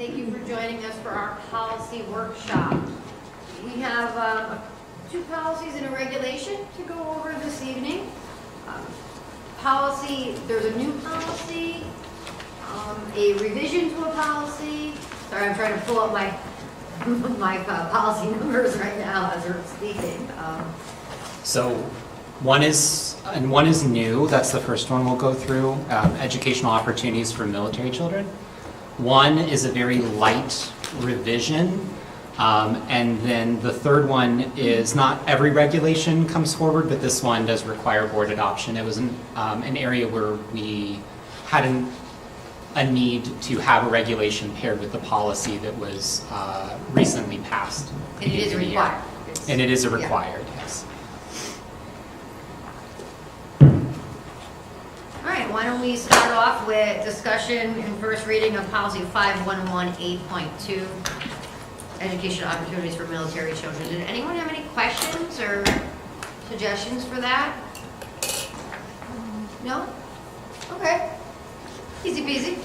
Thank you for joining us for our policy workshop. We have two policies and a regulation to go over this evening. There's a new policy, a revision to a policy. Sorry, I'm trying to pull up my policy numbers right now as we're speaking. So one is new. That's the first one we'll go through. Educational opportunities for military children. One is a very light revision. And then the third one is not every regulation comes forward, but this one does require board adoption. It was an area where we had a need to have a regulation paired with the policy that was recently passed. And it is required. And it is a required, yes. All right, why don't we start off with discussion and first reading of policy 5118.2, educational opportunities for military children. Did anyone have any questions or suggestions for that? No? Okay. Easy peasy.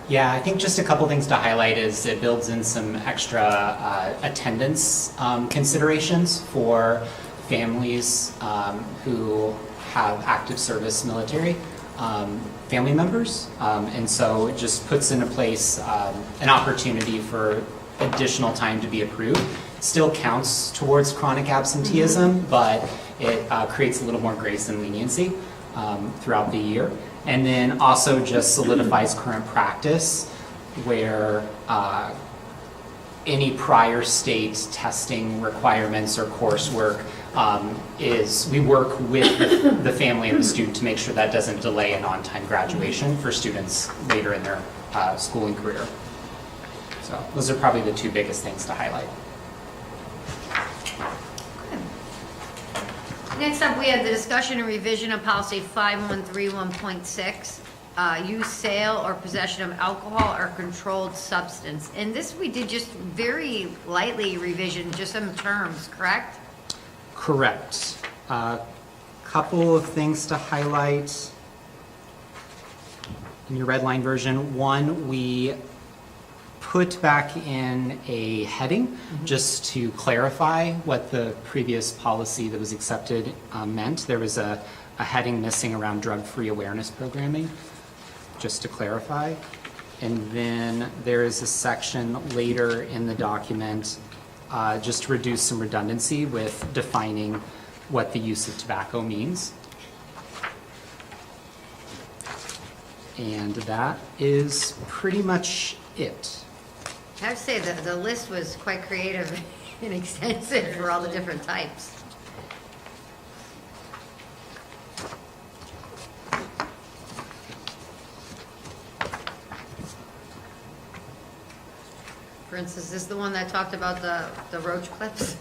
Yeah, I think just a couple things to highlight is it builds in some extra attendance considerations for families who have active service military family members. And so it just puts into place an opportunity for additional time to be approved. It still counts towards chronic absenteeism, but it creates a little more grace and leniency throughout the year. And then also just solidifies current practice where any prior state testing requirements or coursework we work with the family and the student to make sure that doesn't delay an on-time graduation for students later in their schooling career. So those are probably the two biggest things to highlight. Next up, we have the discussion and revision of policy 5131.6, use, sale, or possession of alcohol or controlled substance. And this we did just very lightly revision, just some terms, correct? Correct. Couple of things to highlight in your red line version. One, we put back in a heading just to clarify what the previous policy that was accepted meant. There was a heading missing around drug-free awareness programming, just to clarify. And then there is a section later in the document just to reduce some redundancy with defining what the use of tobacco means. And that is pretty much it. I have to say that the list was quite creative and extensive for all the different types. For instance, is this the one that talked about the roach clips?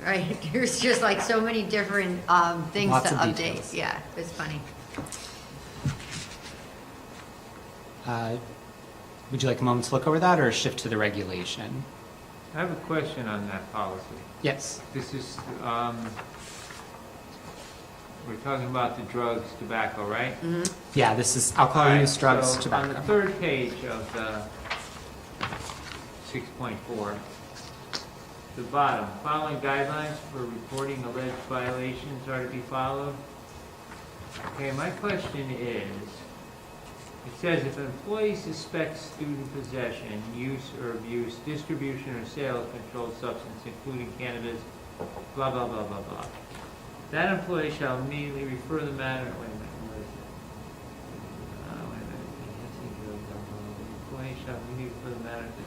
Right, there's just like so many different things Lots to of update. details. Yeah, it's funny. Would you like a moment to look over that or shift to the regulation? I have a question on that policy. Yes. This is, we're talking about the drugs, tobacco, right? Yeah, this is alcohol Alright, use, drugs, so tobacco. on the third page of the 6.4, the bottom, following guidelines for reporting alleged violations are to be followed. Okay, my question is, it says if an employee suspects student possession, use or abuse, distribution or sale of controlled substance, including cannabis, blah, blah, blah, blah, blah. That employee shall immediately refer the matter, wait a minute, what is it? The employee shall immediately refer the matter to the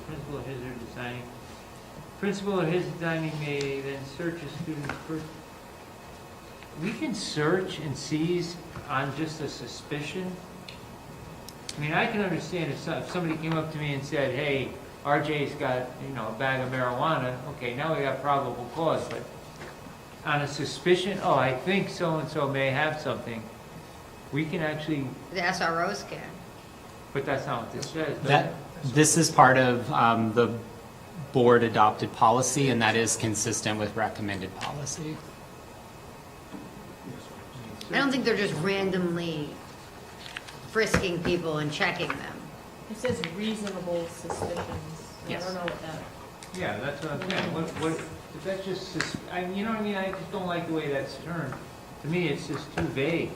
principal or his designing may then search a student's person. We can search and seize on just a suspicion. I mean, I can understand if somebody came up to me and said, hey, RJ's got, a bag of marijuana, okay, now we got probable cause, but on a suspicion, oh, I think so-and-so may have something, we can actually, The SROs can. but that's not what this says. This is part of the board adopted policy, and that is consistent with recommended policy. I don't think they're just randomly frisking people and checking them. It says reasonable suspicions. I Yes. don't know what that. Yeah, that's what I'm saying. What, if that's just, you know what I mean? I just don't like the way that's turned. To me, it's just too vague.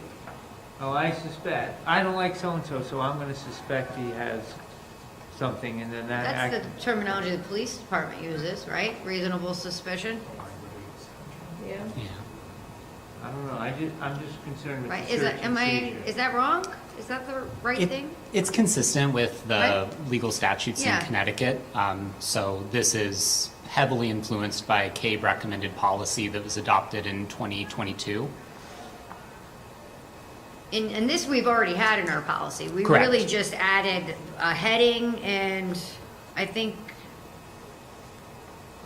Oh, I suspect. I don't like so-and-so, so I'm gonna suspect he has something, and then that That's act. the terminology the police department uses, right? Reasonable suspicion, Yeah. Yeah. I don't know, I'm just concerned with right? the Is search that, and am I, seizure. is that wrong? Is that the right It- thing? It's consistent with the Right? legal statutes in Yeah. Connecticut. So this is heavily influenced by CABE recommended policy that was adopted in 2022. And this we've already had in our policy. We Correct. really just added a heading and I think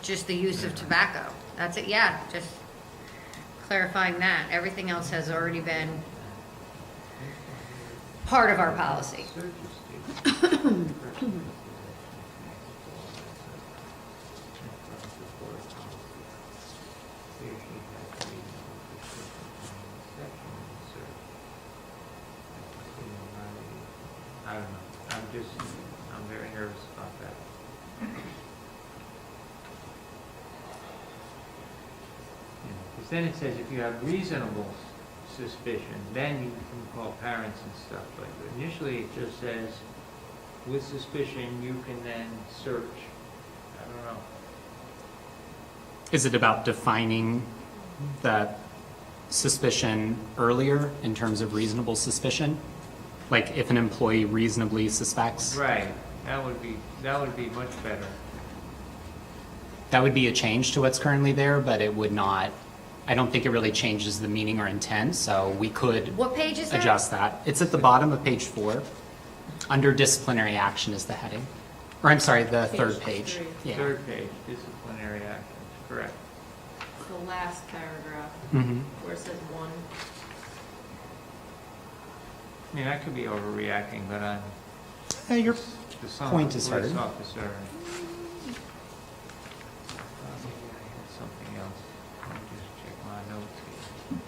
just the use of tobacco. That's it, yeah, just clarifying that. Everything else has already been part of our policy. Search and seizure. He or she has reasonable suspicion from the inception of the search. I don't know, I'm very nervous about that. Because then it says if you have reasonable suspicion, then you can call parents and stuff, but initially it just says, with suspicion, you can then search. I don't know. Is it about defining that suspicion earlier in terms of reasonable suspicion? Like if an employee reasonably suspects? Right, that would be much better. That would be a change to what's currently there, but it would not, I don't think it really changes the meaning or intent, so we could What page is that? adjust that. It's at the bottom of page 4. Under disciplinary action is the heading. Or I'm sorry, the third page. Page 3. Yeah. Third page, disciplinary actions, correct. It's the last paragraph Mhm. where it says one. I mean, I could be overreacting, but I'm Your the son point of a is police heard. officer. Maybe I had something else. Let me just check my notes here.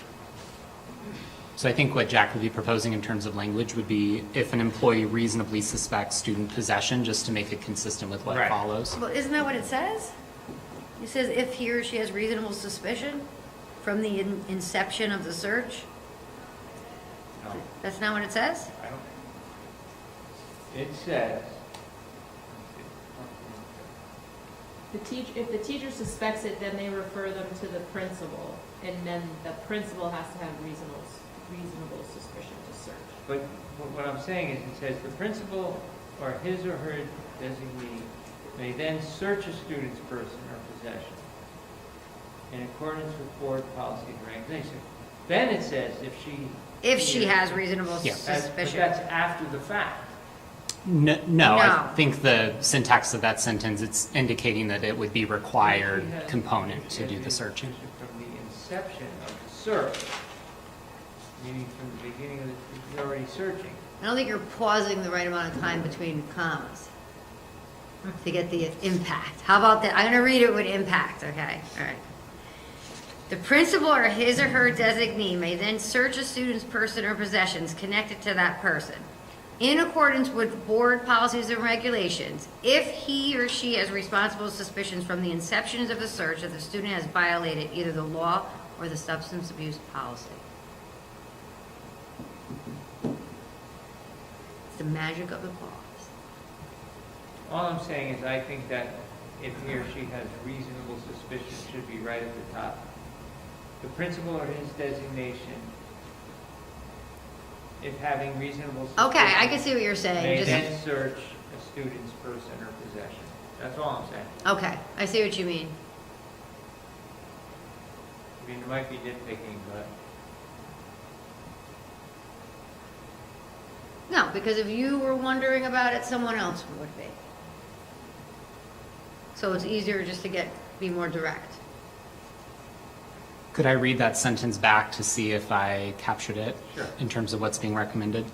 So I think what Jack would be proposing in terms of language would be if an employee reasonably suspects student possession, just to make it consistent with what Right. follows. Well, isn't that what it says? It says if he or she has reasonable suspicion from the inception of the search. No, That's not what it says? I don't. It says. If the teacher suspects it, then they refer them to the principal, and then the principal has to have reasonable suspicion to search. But what I'm saying is, it says the principal or his or her designee may then search a student's person or possession in accordance with board policy and regulation. Then it says if she. If she has reasonable Yeah. But suspicion. that's after the fact. No, No. I think the syntax of that sentence, it's indicating that it would be required If she has- component if to she do has the a searching. suspicion from the inception of the search, meaning from the beginning of the, you're already searching. I don't think you're pausing the right amount of time between commas to get the impact. How about that? I'm going to read it with impact, okay? All right. The principal or his or her designee may then search a student's person or possessions connected to that person in accordance with board policies and regulations if he or she has responsible suspicions from the inception of the search that the student has violated either the law or the substance abuse policy. It's the magic of the pause. All I'm saying is I think that if he or she has reasonable suspicion, it should be right at the top. The principal or his designation, if having reasonable suspicion. Okay, I can see what you're saying. May Just, then search a student's person or possession. That's all I'm saying. okay, I see what you mean. I mean, it might be nitpicking, but No, because if you were wondering about it, someone else would be. So it's easier just to be more direct. Could I read that sentence back to see if I captured it? Sure. In terms of what's being recommended?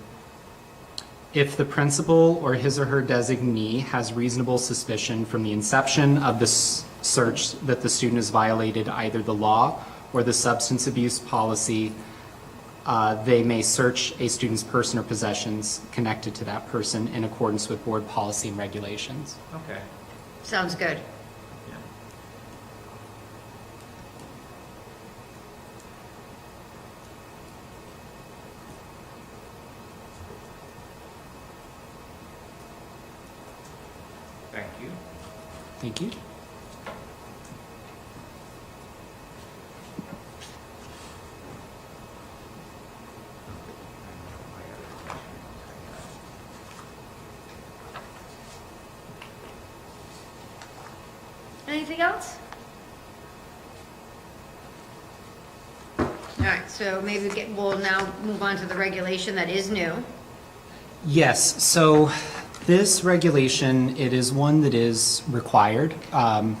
If the principal or his or her designee has reasonable suspicion from the inception of the search that the student has violated either the law or the substance abuse policy they may search a student's person or possessions connected to that person in accordance with board policy and regulations. Okay. Sounds good. Yeah. Thank you. Thank you. Anything else? All right, so maybe we'll now move on to the regulation that is new. Yes, so this regulation, it is one that is required, and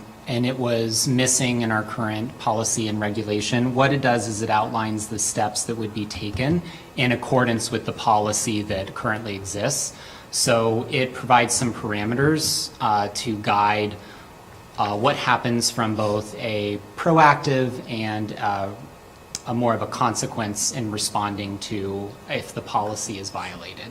it was missing in our current policy and regulation. What it does is it outlines the steps that would be taken in accordance with the policy that currently exists. So it provides some parameters to guide what happens from both a proactive and a more of a consequence in responding to if the policy is violated.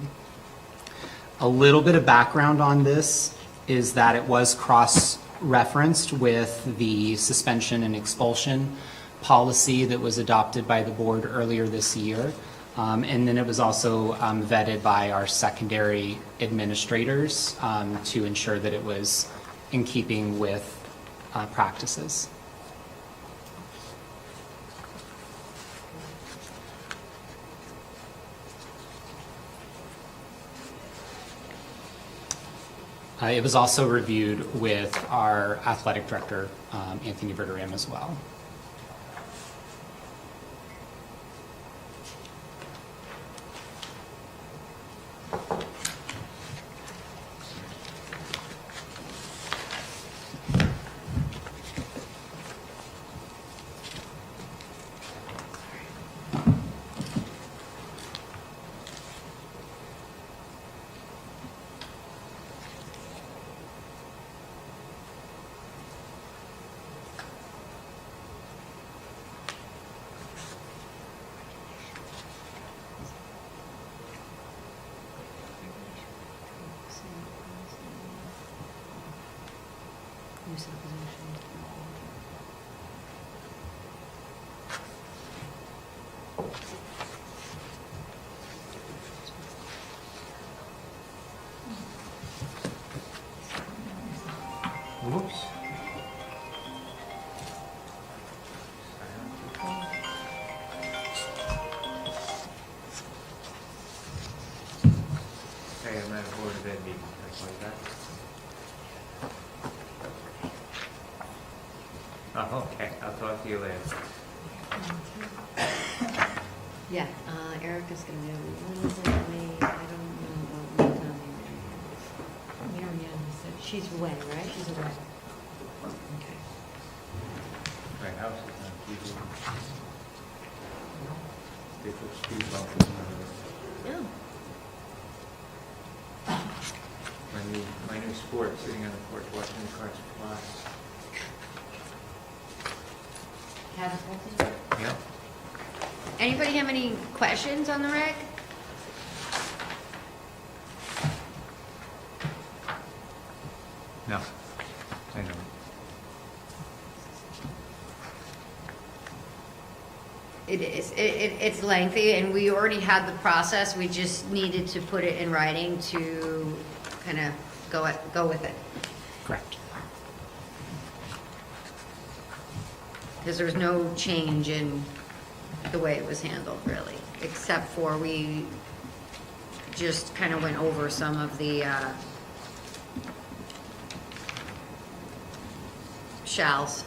A little bit of background on this is that it was cross-referenced with the suspension and expulsion policy that was adopted by the board earlier this year. And then it was also vetted by our secondary administrators to ensure that it was in keeping with practices. It was also reviewed with our athletic director, Anthony Verderam, as well. Whoops. Okay, I'm at a board of ed meeting, like that. Oh, okay, I'll talk to you later. Yeah, Erica's gonna be, when is it, May, I don't know about what time Mary said, she's away, right? She's away. Okay. My house is on TV. They put speed bumps in Yeah. my new sport, sitting on the porch watching the cars fly. Catapulting. Yeah. Anybody have any questions on the reg? No, I know. It is, it's lengthy, and we already had the process, we just needed to put it in writing to kind of go with it. Correct. Because there's no change in the way it was handled, really, except for we just kind of went over some of the shalls.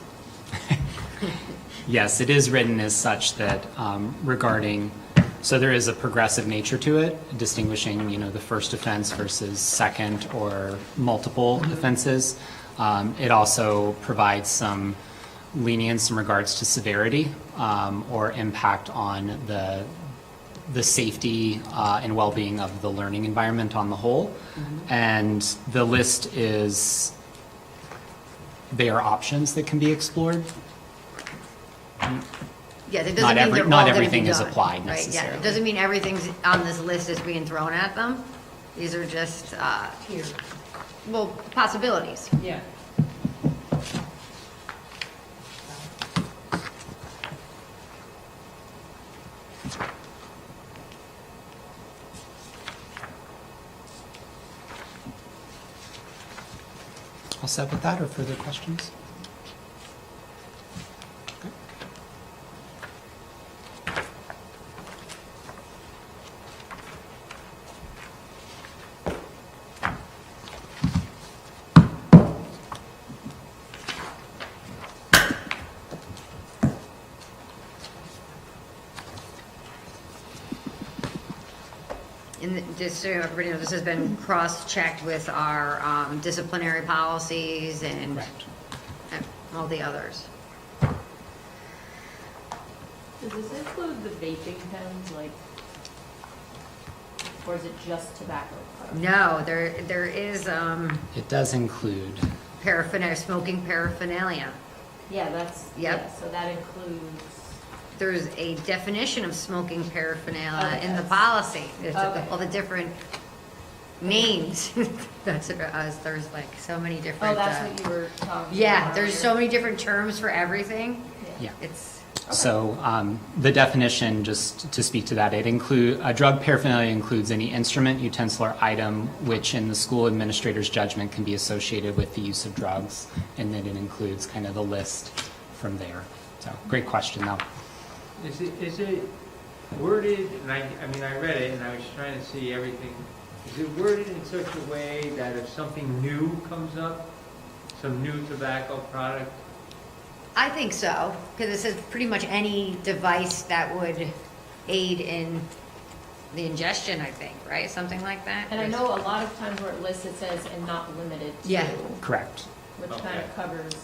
Yes, it is written as such that regarding, so there is a progressive nature to it, distinguishing, the first offense versus second or multiple offenses. It also provides some lenience in regards to severity or impact on the safety and well-being of the learning environment on the whole. And the list is, they are options that can be explored. Yeah, that doesn't Not mean every- they're not all gonna everything be is done, applied right? Yeah, necessarily. it doesn't mean everything's on this list is being thrown at them. These are just, Here, well, possibilities. yeah. All set with that, or further questions? Okay. And just so everybody knows, this has been cross-checked with our disciplinary policies and Correct. all the others. Does this include the vaping pens, like, or is it just tobacco products? No, there is It does include, paraphernalia, smoking paraphernalia. Yeah, that's, Yep. yeah, so that includes, There's a definition of smoking paraphernalia in the Okay. policy. It's Okay. all the different names. That's what there's like so many different. oh, that's what you were talking about. Yeah, there's so earlier. many different terms for everything. yeah. It's, So the definition, just to speak to that, a drug paraphernalia includes any instrument, utensil, or item which in the school administrator's judgment can be associated with the use of drugs, and then it includes kind of the list from there. So, great question, though. Is it worded, and I mean, I read it and I was trying to see everything. Is it worded in such a way that if something new comes up, some new tobacco product, I think so, because it says pretty much any device that would aid in the ingestion, I think, right? Something like that. And I know a lot of times where it lists, it says, and not limited to. Yeah. Correct. Which kind Okay. of covers,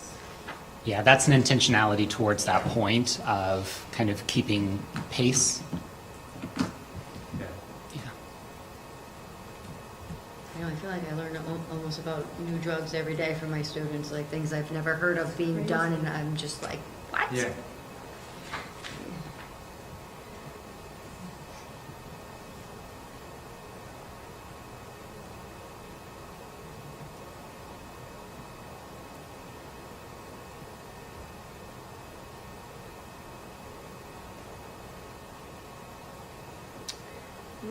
Yeah, that's an intentionality towards that point of kind of keeping pace. yeah. Yeah. You know, I feel like I learn almost about new drugs every day from my students, like things I've never heard of being Crazy. done, and I'm just like, what? Yeah.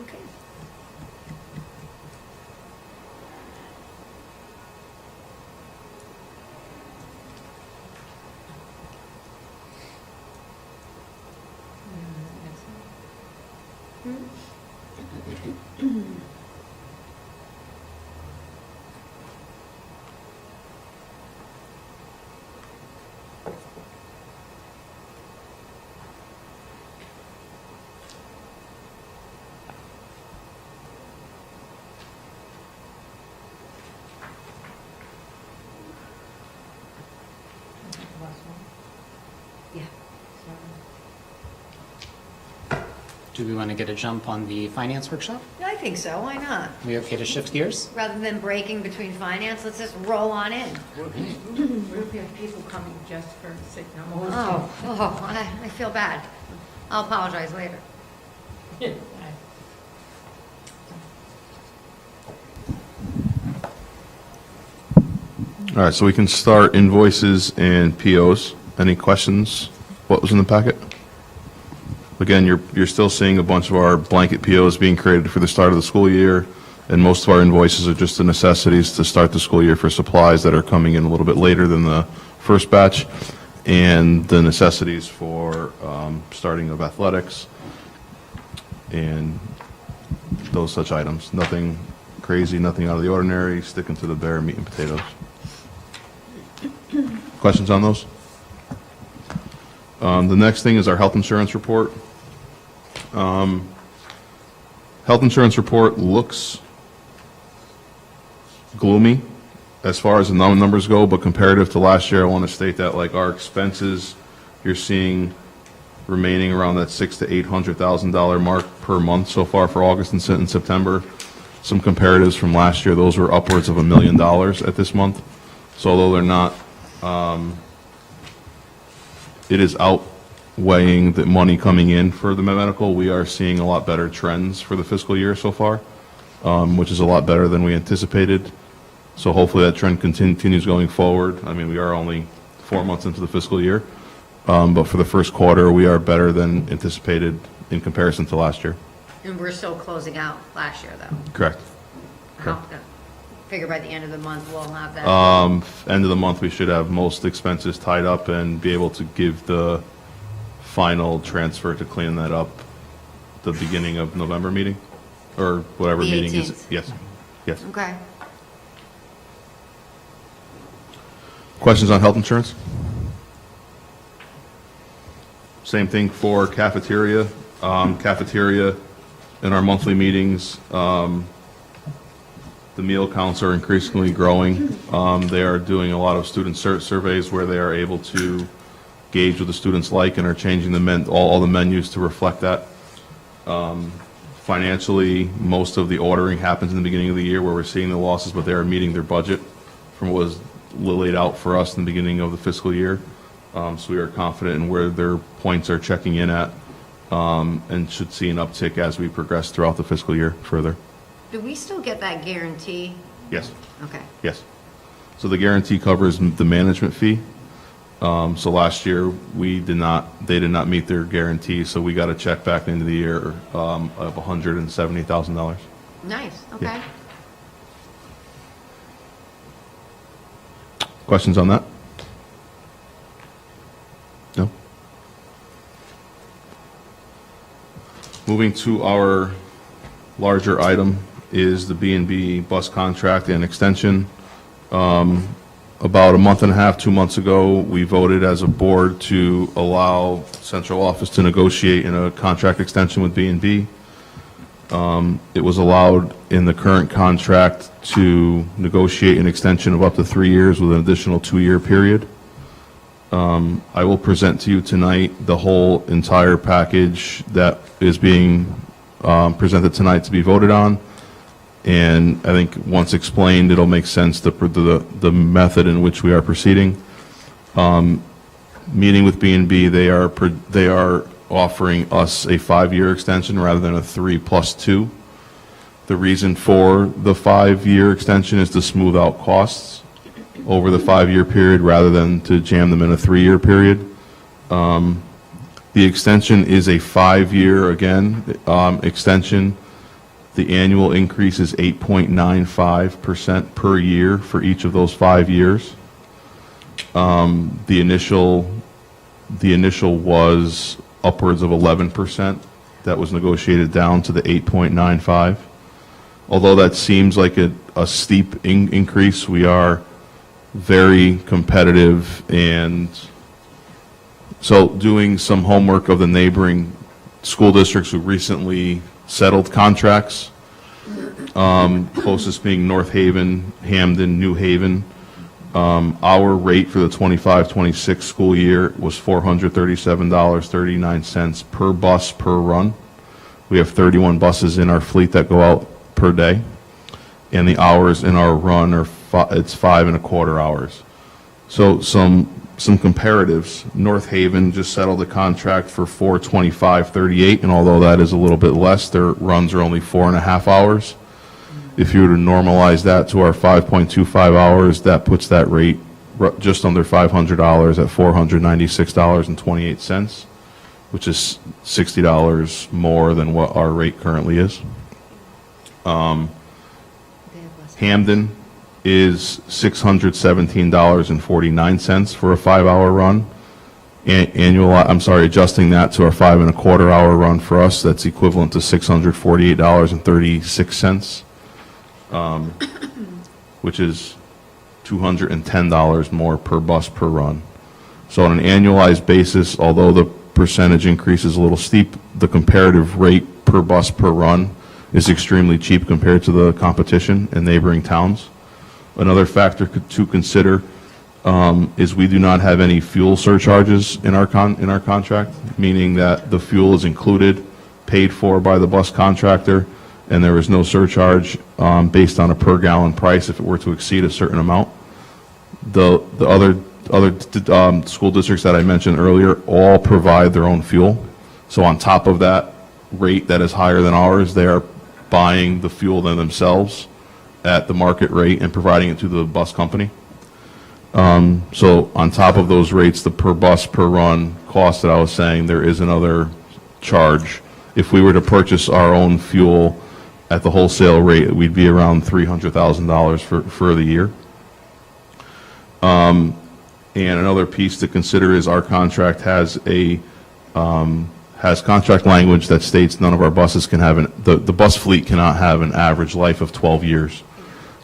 Okay. Yeah. Do we want to get a jump on the finance workshop? I think so, why not? We okay to shift gears? Rather than breaking between finance, let's just roll on in. What if we have people coming just for sick numbers? I feel bad. I'll apologize later. All right, so we can start invoices and POs. Any questions? What was in the packet? Again, you're still seeing a bunch of our blanket POs being created for the start of the school year, and most of our invoices are just the necessities to start the school year for supplies that are coming in a little bit later than the first batch, and the necessities for starting of athletics and those such items. Nothing crazy, nothing out of the ordinary, sticking to the bare meat and potatoes. Questions on those? The next thing is our health insurance report. Health insurance report looks gloomy as far as the numbers go, but comparative to last year, I want to state that like our expenses, you're seeing remaining around that $600,000 to $800,000 mark per month so far for August and September. Some comparatives from last year, those were upwards of $1 million at this month. So although they're not, it is weighing the money coming in for the medical, we are seeing a lot better trends for the fiscal year so far, which is a lot better than we anticipated. So hopefully that trend continues going forward. I mean, we are only 4 months into the fiscal year, but for the first quarter, we are better than anticipated in comparison to last year. And we're still closing out last year, though. Correct. How- Figure by the end of the month, we'll have that. End of the month, we should have most expenses tied up and be able to give the final transfer to clean that up the beginning of November meeting, or whatever The meeting is. 18th. Yes, yes. Okay. Questions on health insurance? Same thing for cafeteria. Cafeteria in our monthly meetings, the meal counts are increasingly growing. They are doing a lot of student surveys where they are able to gauge what the students like and are changing all the menus to reflect that. Financially, most of the ordering happens in the beginning of the year where we're seeing the losses, but they are meeting their budget from what was laid out for us in the beginning of the fiscal year. So we are confident in where their points are checking in at, and should see an uptick as we progress throughout the fiscal year further. Do we still get that guarantee? Yes, Okay. yes. So the guarantee covers the management fee. So last year, they did not meet their guarantee, so we got a check back at the end of the year of $170,000. Nice, okay. Questions on that? No? Moving to our larger item is the B&B bus contract and extension. About a month and a half, 2 months ago, we voted as a board to allow central office to negotiate in a contract extension with B&B. It was allowed in the current contract to negotiate an extension of up to 3 years with an additional 2-year period. I will present to you tonight the whole entire package that is being presented tonight to be voted on. And I think once explained, it'll make sense, the method in which we are proceeding. Meeting with B&B, they are offering us a 5-year extension rather than a 3+2. The reason for the 5-year extension is to smooth out costs over the 5-year period rather than to jam them in a 3-year period. The extension is a 5-year, again, extension. The annual increase is 8.95% per year for each of those 5 years. The initial was upwards of 11%. That was negotiated down to the 8.95. Although that seems like a steep increase, we are very competitive, and so doing some homework of the neighboring school districts who recently settled contracts, closest being North Haven, Hamden, New Haven. Our rate for the 25-26 school year was $437.39 per bus per run. We have 31 buses in our fleet that go out per day, and the hours in our run are it's 5.25 hours. So some comparatives. North Haven just settled a contract for $425.38, and although that is a little bit less, their runs are only 4.5 hours. If you were to normalize that to our 5.25 hours, that puts that rate just under $500 at $496.28, which is $60 more than what our rate currently is. Hamden is $617.49 for a 5-hour run. Adjusting that to our 5.25 hour run for us, that's equivalent to $648.36, which is $210 more per bus per run. So on an annualized basis, although the percentage increase is a little steep, the comparative rate per bus per run is extremely cheap compared to the competition in neighboring towns. Another factor to consider is we do not have any fuel surcharges in our contract, meaning that the fuel is included, paid for by the bus contractor, and there is no surcharge based on a per gallon price if it were to exceed a certain amount. The other school districts that I mentioned earlier all provide their own fuel. So on top of that rate that is higher than ours, they are buying the fuel themselves at the market rate and providing it to the bus company. So on top of those rates, the per bus per run cost that I was saying, there is another charge. If we were to purchase our own fuel at the wholesale rate, we'd be around $300,000 for the year. And another piece to consider is our contract has contract language that states none of our buses can have the bus fleet cannot have an average life of 12 years,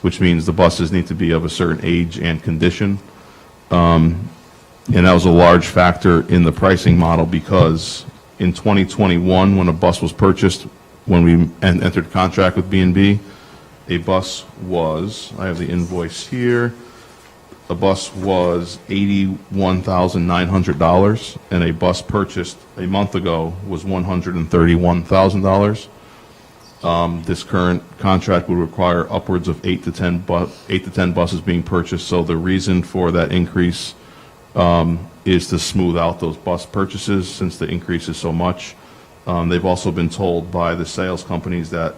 which means the buses need to be of a certain age and condition. And that was a large factor in the pricing model because in 2021, when a bus was purchased, when we entered contract with B&B, a bus was, I have the invoice here, a bus was $81,900, and a bus purchased a month ago was $131,000. This current contract would require upwards of 8 to 10 buses being purchased, so the reason for that increase is to smooth out those bus purchases since the increase is so much. They've also been told by the sales companies that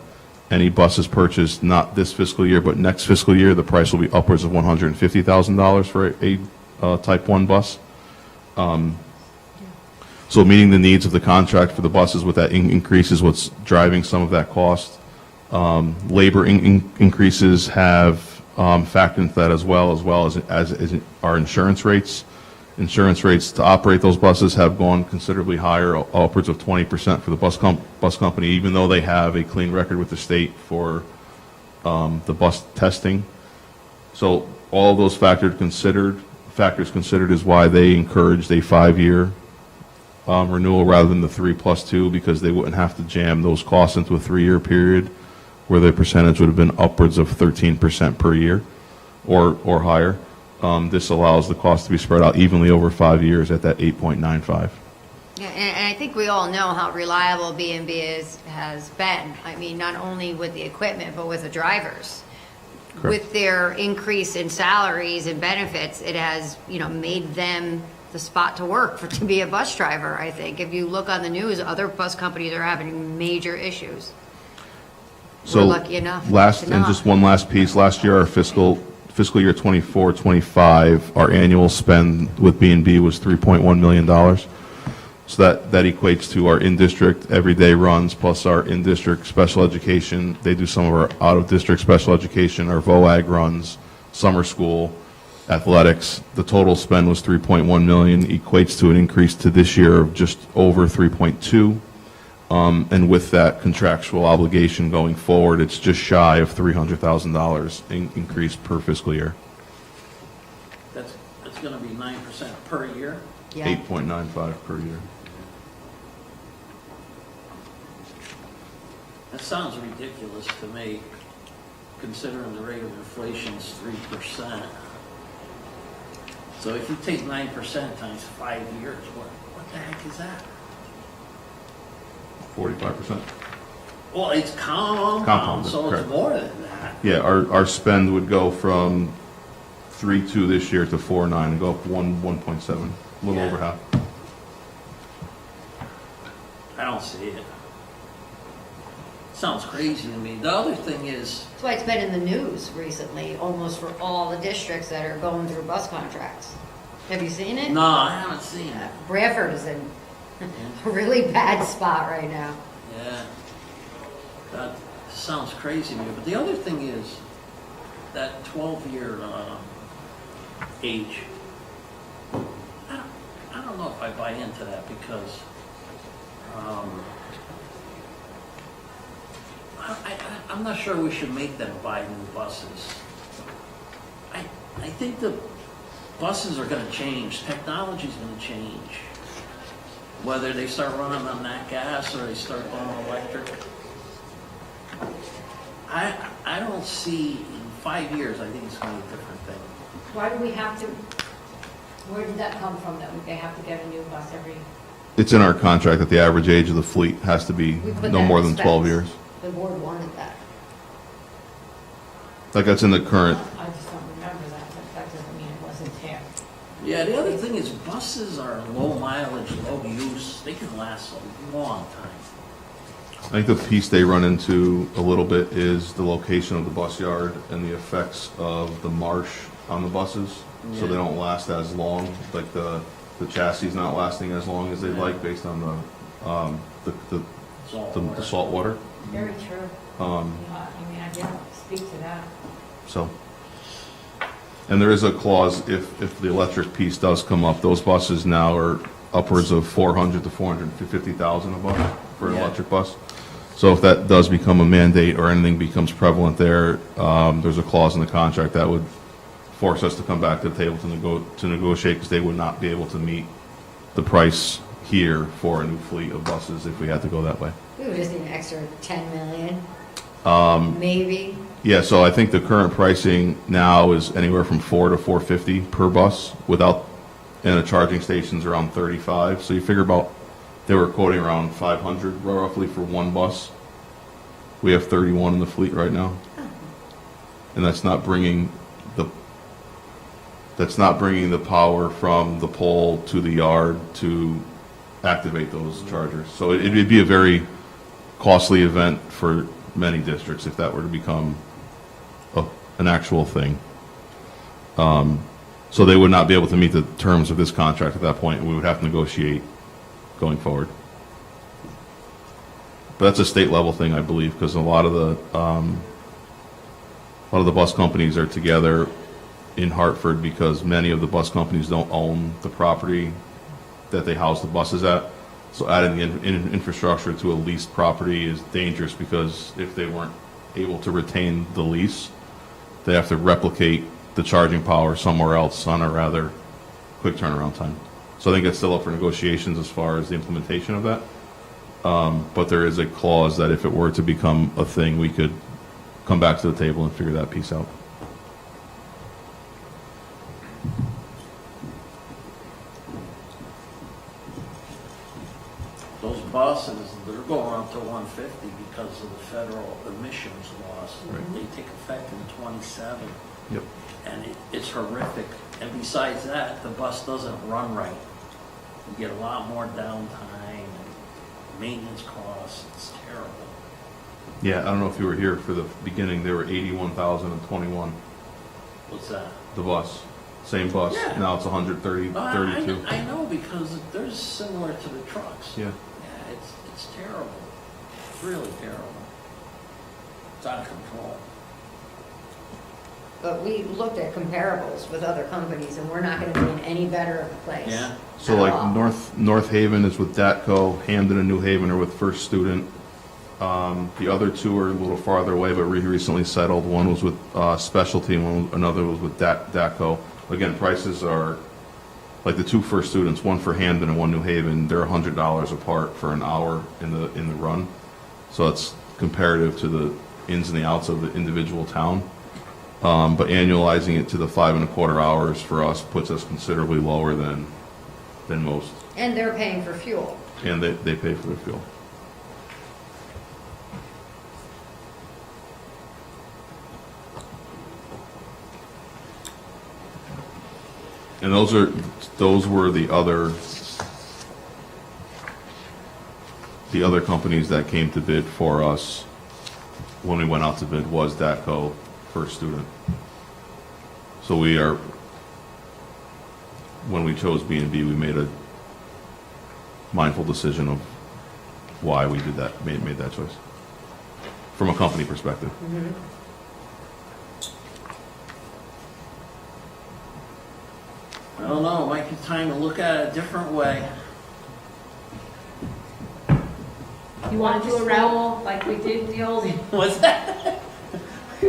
any buses purchased not this fiscal year but next fiscal year, the price will be upwards of $150,000 for a Type 1 bus. So meeting the needs of the contract for the buses with that increase is what's driving some of that cost. Labor increases have factored into that as well as our insurance rates. Insurance rates to operate those buses have gone considerably higher, upwards of 20% for the bus company, even though they have a clean record with the state for the bus testing. So all of those factors considered is why they encouraged a 5-year renewal rather than the 3+2, because they wouldn't have to jam those costs into a 3-year period where the percentage would have been upwards of 13% per year or higher. This allows the cost to be spread out evenly over 5 years at that 8.95. Yeah, and I think we all know how reliable B&B has been. I mean, not only with the equipment, but with the drivers. Correct. With their increase in salaries and benefits, it has, made them the spot to work to be a bus driver, I think. If you look on the news, other bus companies are having major issues. So we're lucky enough to and not. just one last piece. Last year, our fiscal year 24-25, our annual spend with B&B was $3.1 million. So that equates to our in-district everyday runs plus our in-district special education. They do some of our out-of-district special education, our VOAG runs, summer school, athletics. The total spend was $3.1 million, equates to an increase to this year of just over $3.2. And with that contractual obligation going forward, it's just shy of $300,000 increase per fiscal year. That's going to be 9% per year? Yeah. 8.95 per year. That sounds ridiculous to me, considering the rate of inflation is 3%. So if you take 9% times 5 years, what the heck is that? 45%. Well, it's compound, Compounded, so correct. it's more than that. Yeah, our spend would go from 3.2 this year to 4.9 and go up 1.7, a little Yeah. over half. I don't see it. Sounds crazy to me. The other thing is, That's why it's been in the news recently, almost for all the districts that are going through bus contracts. Have you seen it? no, I haven't seen it. Bradford is in a really bad spot right now. Yeah, that sounds crazy to me. But the other thing is that 12-year age. I don't know if I buy into that because I'm not sure we should make them buy new buses. I think the buses are going to change. Technology's going to change. Whether they start running on that gas or they start going electric. I don't see, in 5 years, I think it's going to be a different thing. Why do we have to, where did that come from, that they have to get a new bus every? It's in our contract that the average age of the fleet has to be We put no that more in than 12 specs. years. The board wanted that. Like that's in the current, I just don't remember that, but that doesn't mean it wasn't there. Yeah, the other thing is buses are low mileage, low use. They can last a long time. I think the piece they run into a little bit is the location of the bus yard and the effects of the marsh on the buses. So they Yeah. don't last as long, like the chassis is not lasting as long as they'd Yeah. like based on Salt the water. salt water. Very true. I mean, I didn't speak to that. So, and there is a clause, if the electric piece does come up, those buses now are upwards of 400 to 450,000 a bus for an Yeah. electric bus. So if that does become a mandate or anything becomes prevalent there, there's a clause in the contract that would force us to come back to the table to negotiate, because they would not be able to meet the price here for a new fleet of buses if we had to go that way. We would just need an extra 10 million. Maybe. Yeah, so I think the current pricing now is anywhere from 4 to 450 per bus without, and the charging station's around 35. So you figure about, they were quoting around 500 roughly for one bus. We have 31 in the fleet right now. And that's not bringing the power from the pole to the yard to activate those chargers. So it'd be a very costly event for many districts if that were to become an actual thing. So they would not be able to meet the terms of this contract at that point, and we would have to negotiate going forward. But that's a state level thing, I believe, because a lot of the bus companies are together in Hartford, because many of the bus companies don't own the property that they house the buses at. So adding the infrastructure to a leased property is dangerous, because if they weren't able to retain the lease, they have to replicate the charging power somewhere else on a rather quick turnaround time. So I think it's still up for negotiations as far as the implementation of that. But there is a clause that if it were to become a thing, we could come back to the table and figure that piece out. Those buses, they're going up to 150 because of the federal emissions laws. Right. They take effect in 27, Yep. and it's horrific. And besides that, the bus doesn't run right. You get a lot more downtime and maintenance costs. It's terrible. Yeah, I don't know if you were here for the beginning, they were 81,021, What's that? the bus, same bus. Yeah. Now it's 130, Oh, 32. I know, because they're similar to the trucks. Yeah. Yeah, it's terrible. It's really terrible. It's out of control. But we looked at comparables with other companies, and we're not gonna be in any better of a place. Yeah. So At like all. North Haven is with DATCO, Hamden and New Haven are with First Student. The other two are a little farther away, but recently settled. One was with Specialty, and another was with DATCO. Again, prices are, like the two First Students, one for Hamden and one New Haven, they're $100 apart for an hour in the run. So it's comparative to the ins and the outs of the individual town. But annualizing it to the 5.25 hours for us puts us considerably lower than most. And they're paying for fuel. And they pay for their fuel. And those were the other companies that came to bid for us when we went out to bid, was DATCO, First Student. So when we chose B&B, we made a mindful decision of why we did that, made that choice, from a company perspective. I don't know, it might be time to look at it a different way. You want to do a route? Like we did the old, What's that?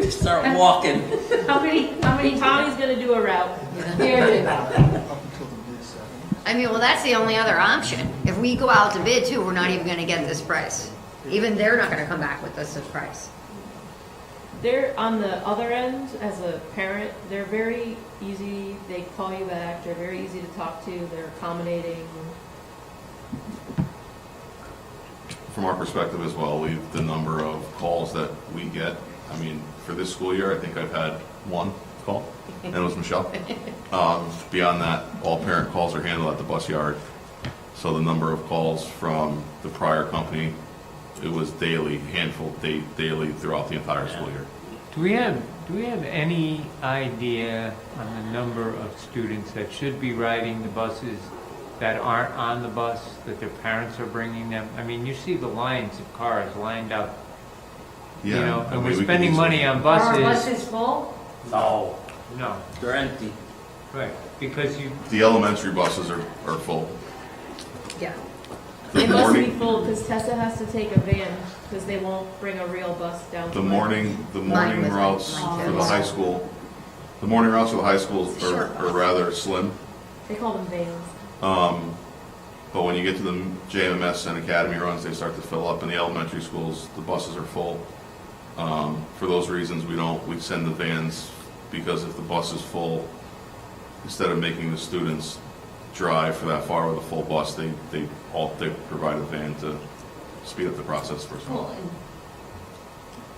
Start walking. how many Tommy's gonna do a route. There you go. I mean, well, that's the only other option. If we go out to bid too, we're not even gonna get this price. Even they're not gonna come back with this price. They're on the other end, as a parent, they're very easy, they call you back, they're very easy to talk to, they're accommodating. From our perspective as well, the number of calls that we get, I mean, for this school year, I think I've had one call, and it was Michelle. Beyond that, all parent calls are handled at the bus yard. So the number of calls from the prior company, it was daily, daily throughout the entire school year. Do we have any idea on the number of students that should be riding the buses that aren't on the bus, that their parents are bringing them? I mean, you see the lines of cars lined up, you know, I and mean, we're we could spending easily- money on Are our buses. buses full? No, No, they're empty. right, because you, The elementary buses are full. Yeah. The They must be morning, full, because Tessa has to take a van, because they won't bring a real bus down to the Lyme. morning Mine was routes like for the high school, the morning routes for the high schools are rather slim. They call them vans. But when you get to the JMS and academy runs, they start to fill up. In the elementary schools, the buses are full. For those reasons, we send the vans, because if the bus is full, instead of making the students drive for that far with a full bus, they provide a van to speed up the process for some. Well, and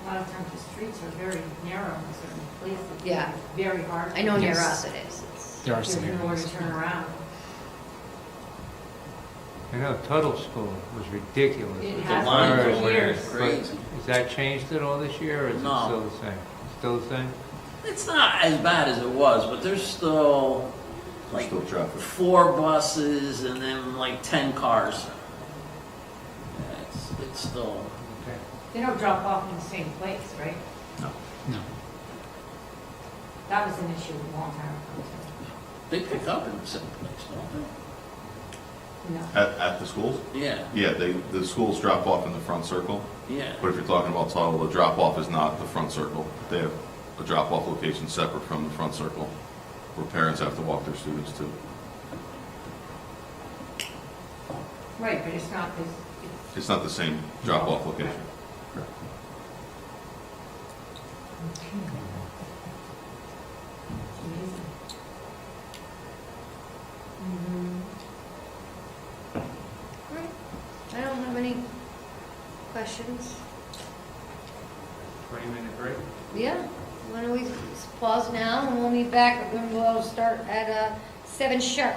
a lot of times the streets are very narrow in certain places. Yeah. It's very hard. I know near Yes. us it is. There are There's some nowhere areas. to turn around. I know Tuttle School was ridiculous. It with has the been for cars there, years. but Crazy. Has that changed at all this year, or is it No. still the same? Still the same? It's not as bad as it was, but there's still There's like still traffic. 4 buses and then like 10 cars. Yeah, it's still, Okay. They don't drop off in the same place, right? No. That was an issue a long time ago. they pick up in the same place, don't No. At the schools? they? Yeah, Yeah, the schools drop off in the front circle. yeah. But if you're talking about Tuttle, the drop-off is not the front circle. They have a drop-off location separate from the front circle, where parents have to walk their students to. Right, but it's not, It's not the same drop-off location. Correct. it's amazing. Right. I don't have any questions. 20-minute break? Yeah, why don't we pause now and we'll meet back, and we'll start at 7 sharp.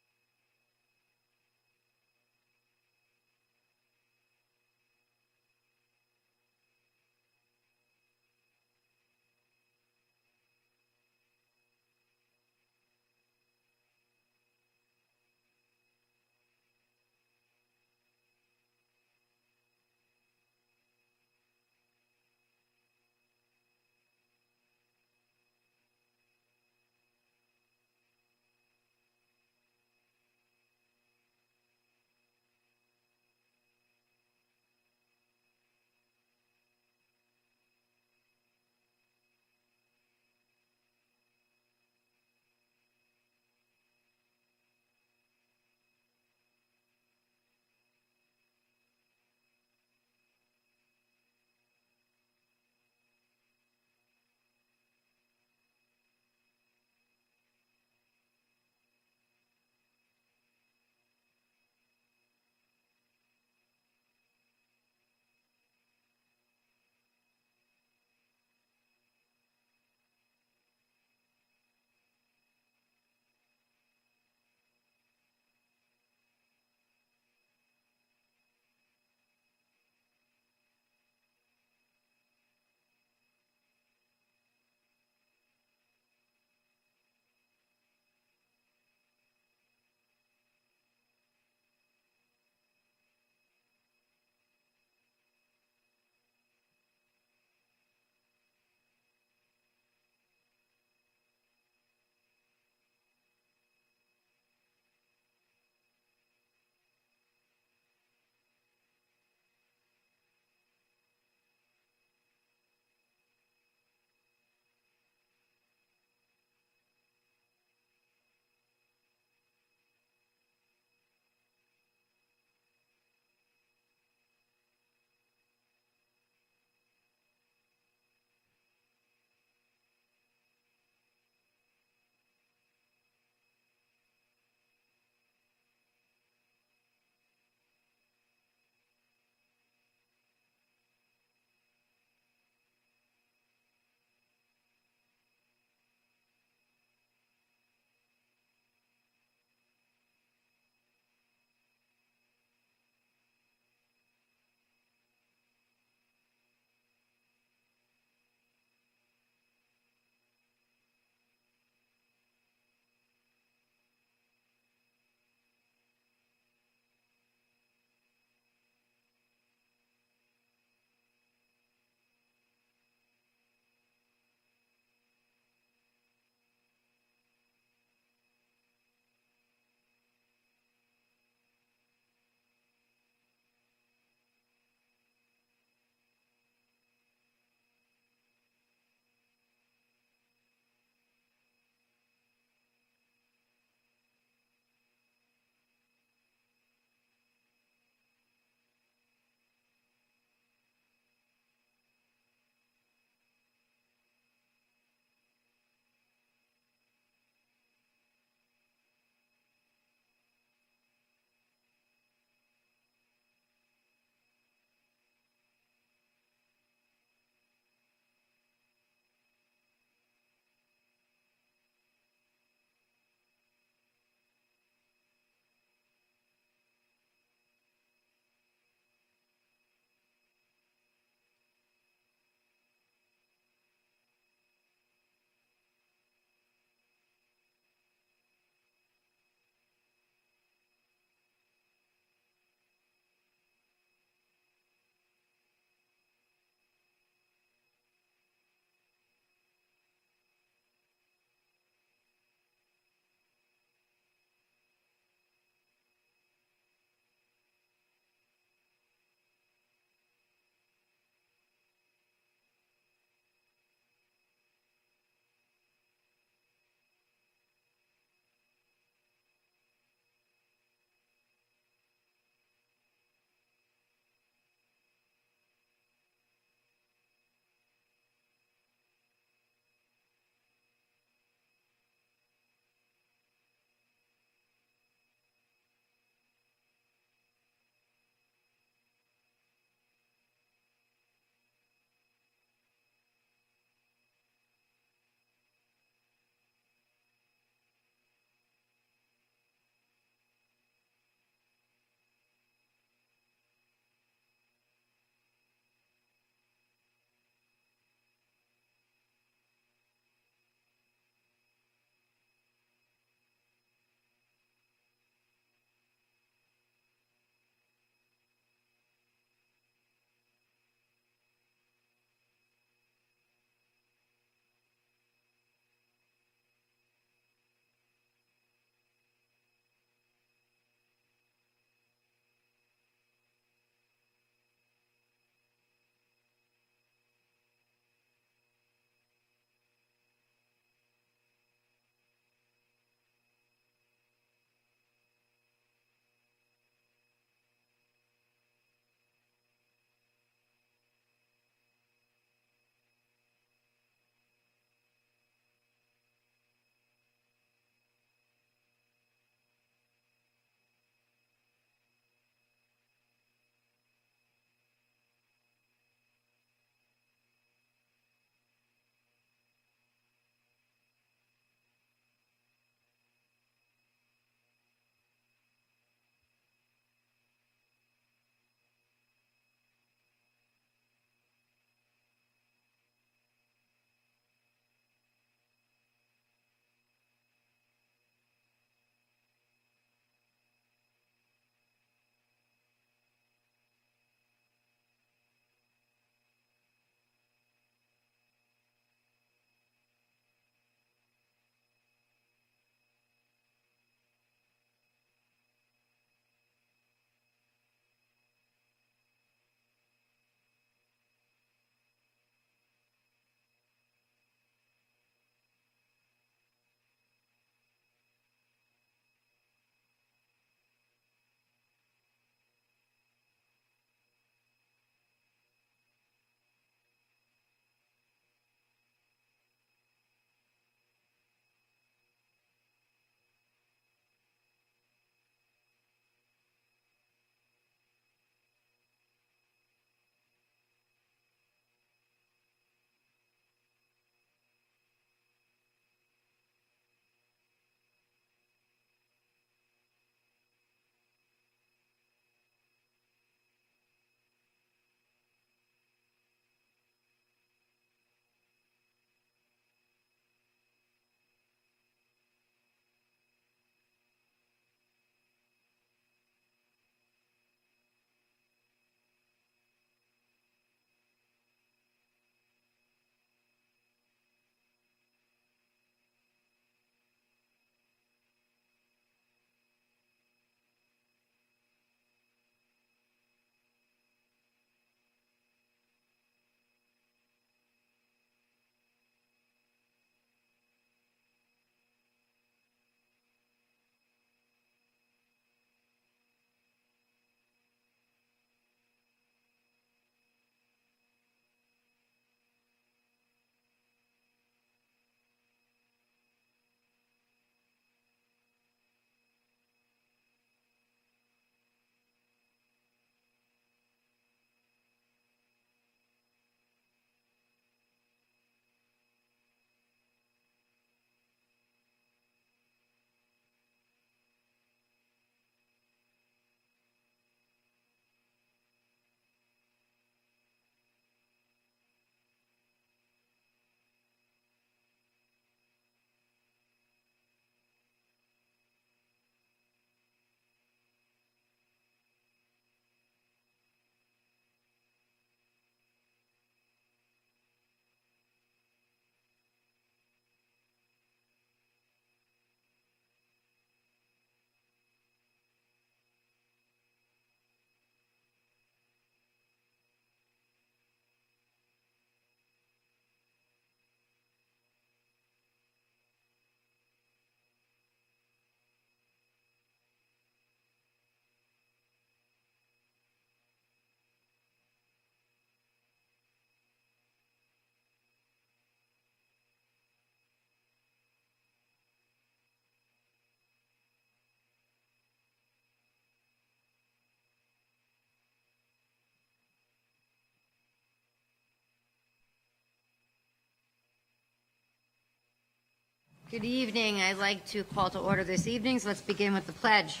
Good evening. I'd like to call to order this evening, so let's begin with the pledge.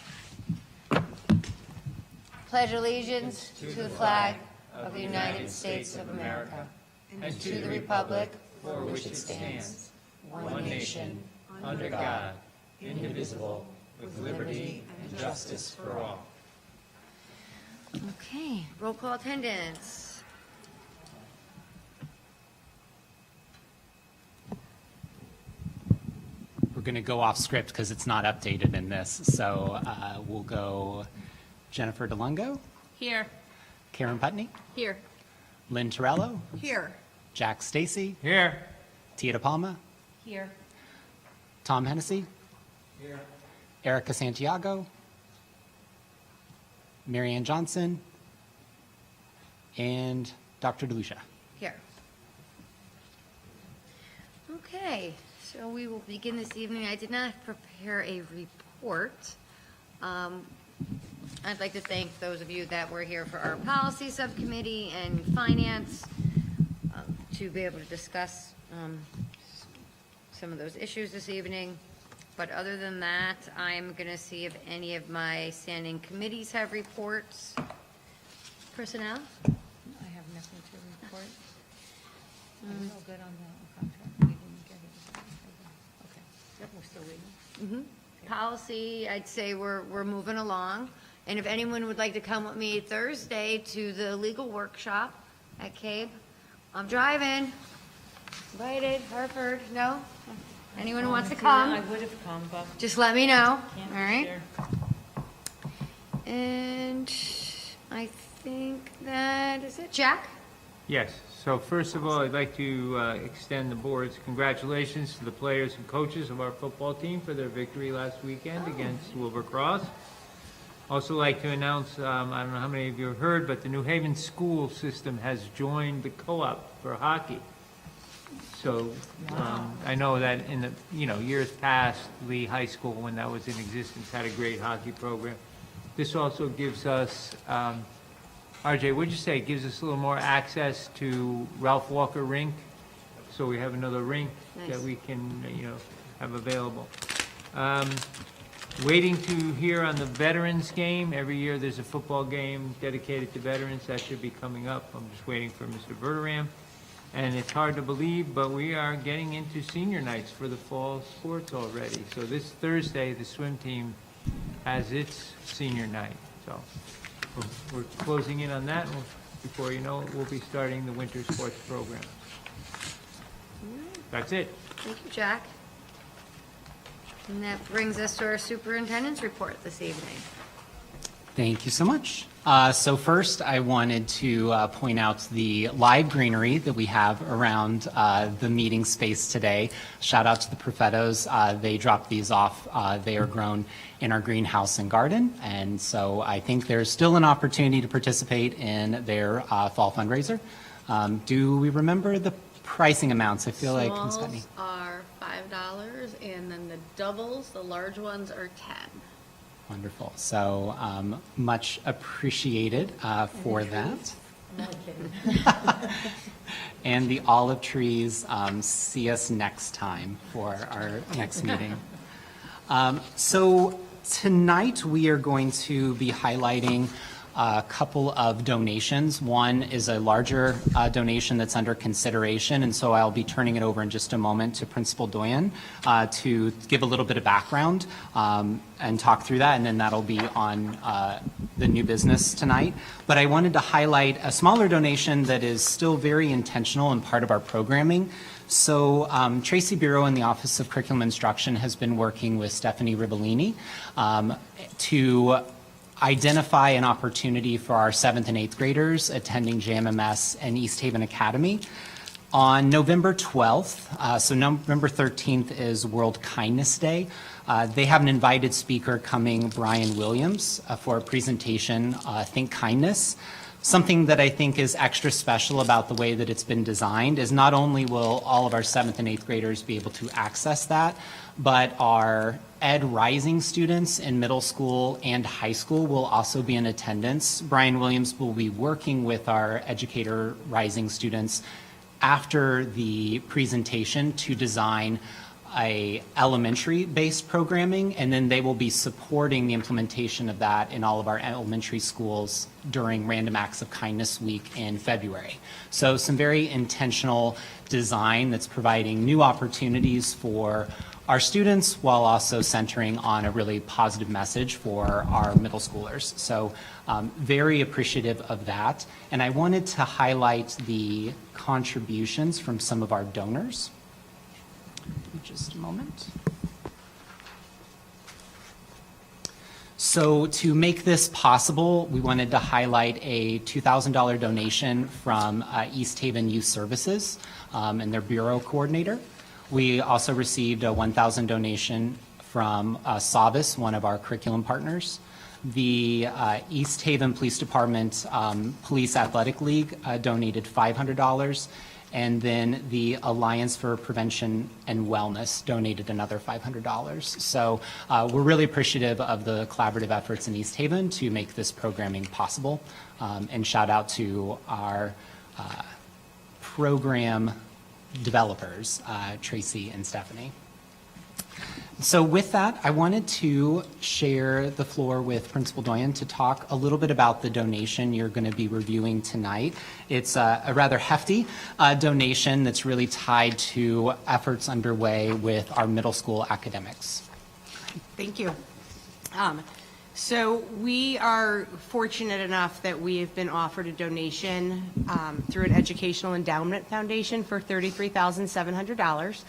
Pledge allegiance to the flag of the United States of America and to the republic for which it stands, one nation, under God, indivisible, with liberty and justice for all. Okay, roll call attendance. We're going to go off script because it's not updated in this. So we'll go Jennifer DeLungo, Here. Karen Putney, Here. Lynn Torello, Here. Jack Stacy, Here. Tia DePalma, Here. Tom Hennessy, Erica Santiago, Marianne Johnson, and Dr. DeLucia. Here. Okay, so we will begin this evening. I did not prepare a report. I'd like to thank those of you that were here for our policy subcommittee and finance to be able to discuss some of those issues this evening. But other than that, I'm going to see if any of my standing committees have reports. Personnel? I have nothing to report. I'm all good on the contract. We didn't get it. Okay. Yep, we're still waiting. Policy, I'd say we're moving along. And if anyone would like to come with me Thursday to the legal workshop at CABE, I'm driving. Invited, Hartford, no? Anyone who wants to I come, would have come, but just let me know, all can't be right? sure. And I think that is it. Jack? Yes, so first of all, I'd like to extend the board's congratulations to the players and coaches of our football team for their victory last weekend against Wilbur Cross. Also like to announce, I don't know how many of you have heard, but the New Haven school system has joined the co-op for hockey. So I know that in the years past, Lee High School, when that was in existence, had a great hockey program. This also gives us, RJ, what'd you say? It gives us a little more access to Ralph Walker Rink. So we have another rink that Nice. we can, have available. Waiting to hear on the Veterans game. Every year there's a football game dedicated to veterans. That should be coming up. I'm just waiting for Mr. Verderam. And it's hard to believe, but we are getting into senior nights for the fall sports already. So this Thursday, the swim team has its senior night. So we're closing in on that. Before you know it, we'll be starting the winter sports program. That's it. Thank you, Jack. And that brings us to our superintendent's report this evening. Thank you so much. So first, I wanted to point out the live greenery that we have around the meeting space today. Shout out to the Profettos. They dropped these off. They are grown in our greenhouse and garden. And so I think there's still an opportunity to participate in their fall fundraiser. Do we remember the pricing amounts? I feel like Ms. Putney. Smalls are $5, and then the doubles, the large ones, are 10. Wonderful. So much appreciated for that. I'm only kidding. And the olive trees, see us next time for our next meeting. So tonight we are going to be highlighting a couple of donations. One is a larger donation that's under consideration, and so I'll be turning it over in just a moment to Principal Doyen to give a little bit of background and talk through that, and then that'll be on the new business tonight. But I wanted to highlight a smaller donation that is still very intentional and part of our programming. So Tracy Bureau in the Office of Curriculum Instruction has been working with Stephanie Ribellini to identify an opportunity for our 7th and 8th graders attending JMMS and East Haven Academy. On November 12th, so November 13th is World Kindness Day. They have an invited speaker coming, Brian Williams, for a presentation, Think Kindness. Something that I think is extra special about the way that it's been designed is not only will all of our 7th and 8th graders be able to access that, but our Ed Rising students in middle school and high school will also be in attendance. Brian Williams will be working with our Educator Rising students after the presentation to design a elementary-based programming, and then they will be supporting the implementation of that in all of our elementary schools during Random Acts of Kindness Week in February. So some very intentional design that's providing new opportunities for our students while also centering on a really positive message for our middle schoolers. So very appreciative of that. And I wanted to highlight the contributions from some of our donors. Just a moment. So to make this possible, we wanted to highlight a $2,000 donation from East Haven Youth Services and their bureau coordinator. We also received a $1,000 donation from Savas, one of our curriculum partners. The East Haven Police Department Police Athletic League donated $500. And then the Alliance for Prevention and Wellness donated another $500. So we're really appreciative of the collaborative efforts in East Haven to make this programming possible. And shout out to our program developers, Tracy and Stephanie. So with that, I wanted to share the floor with Principal Doyen to talk a little bit about the donation you're going to be reviewing tonight. It's a rather hefty donation that's really tied to efforts underway with our middle school academics. Thank you. So we are fortunate enough that we have been offered a donation through an educational endowment foundation for $33,700.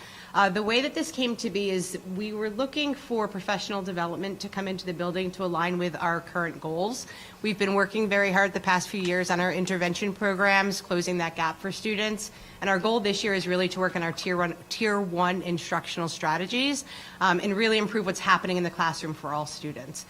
The way that this came to be is we were looking for professional development to come into the building to align with our current goals. We've been working very hard the past few years on our intervention programs, closing that gap for students. And our goal this year is really to work on our tier one instructional strategies and really improve what's happening in the classroom for all students.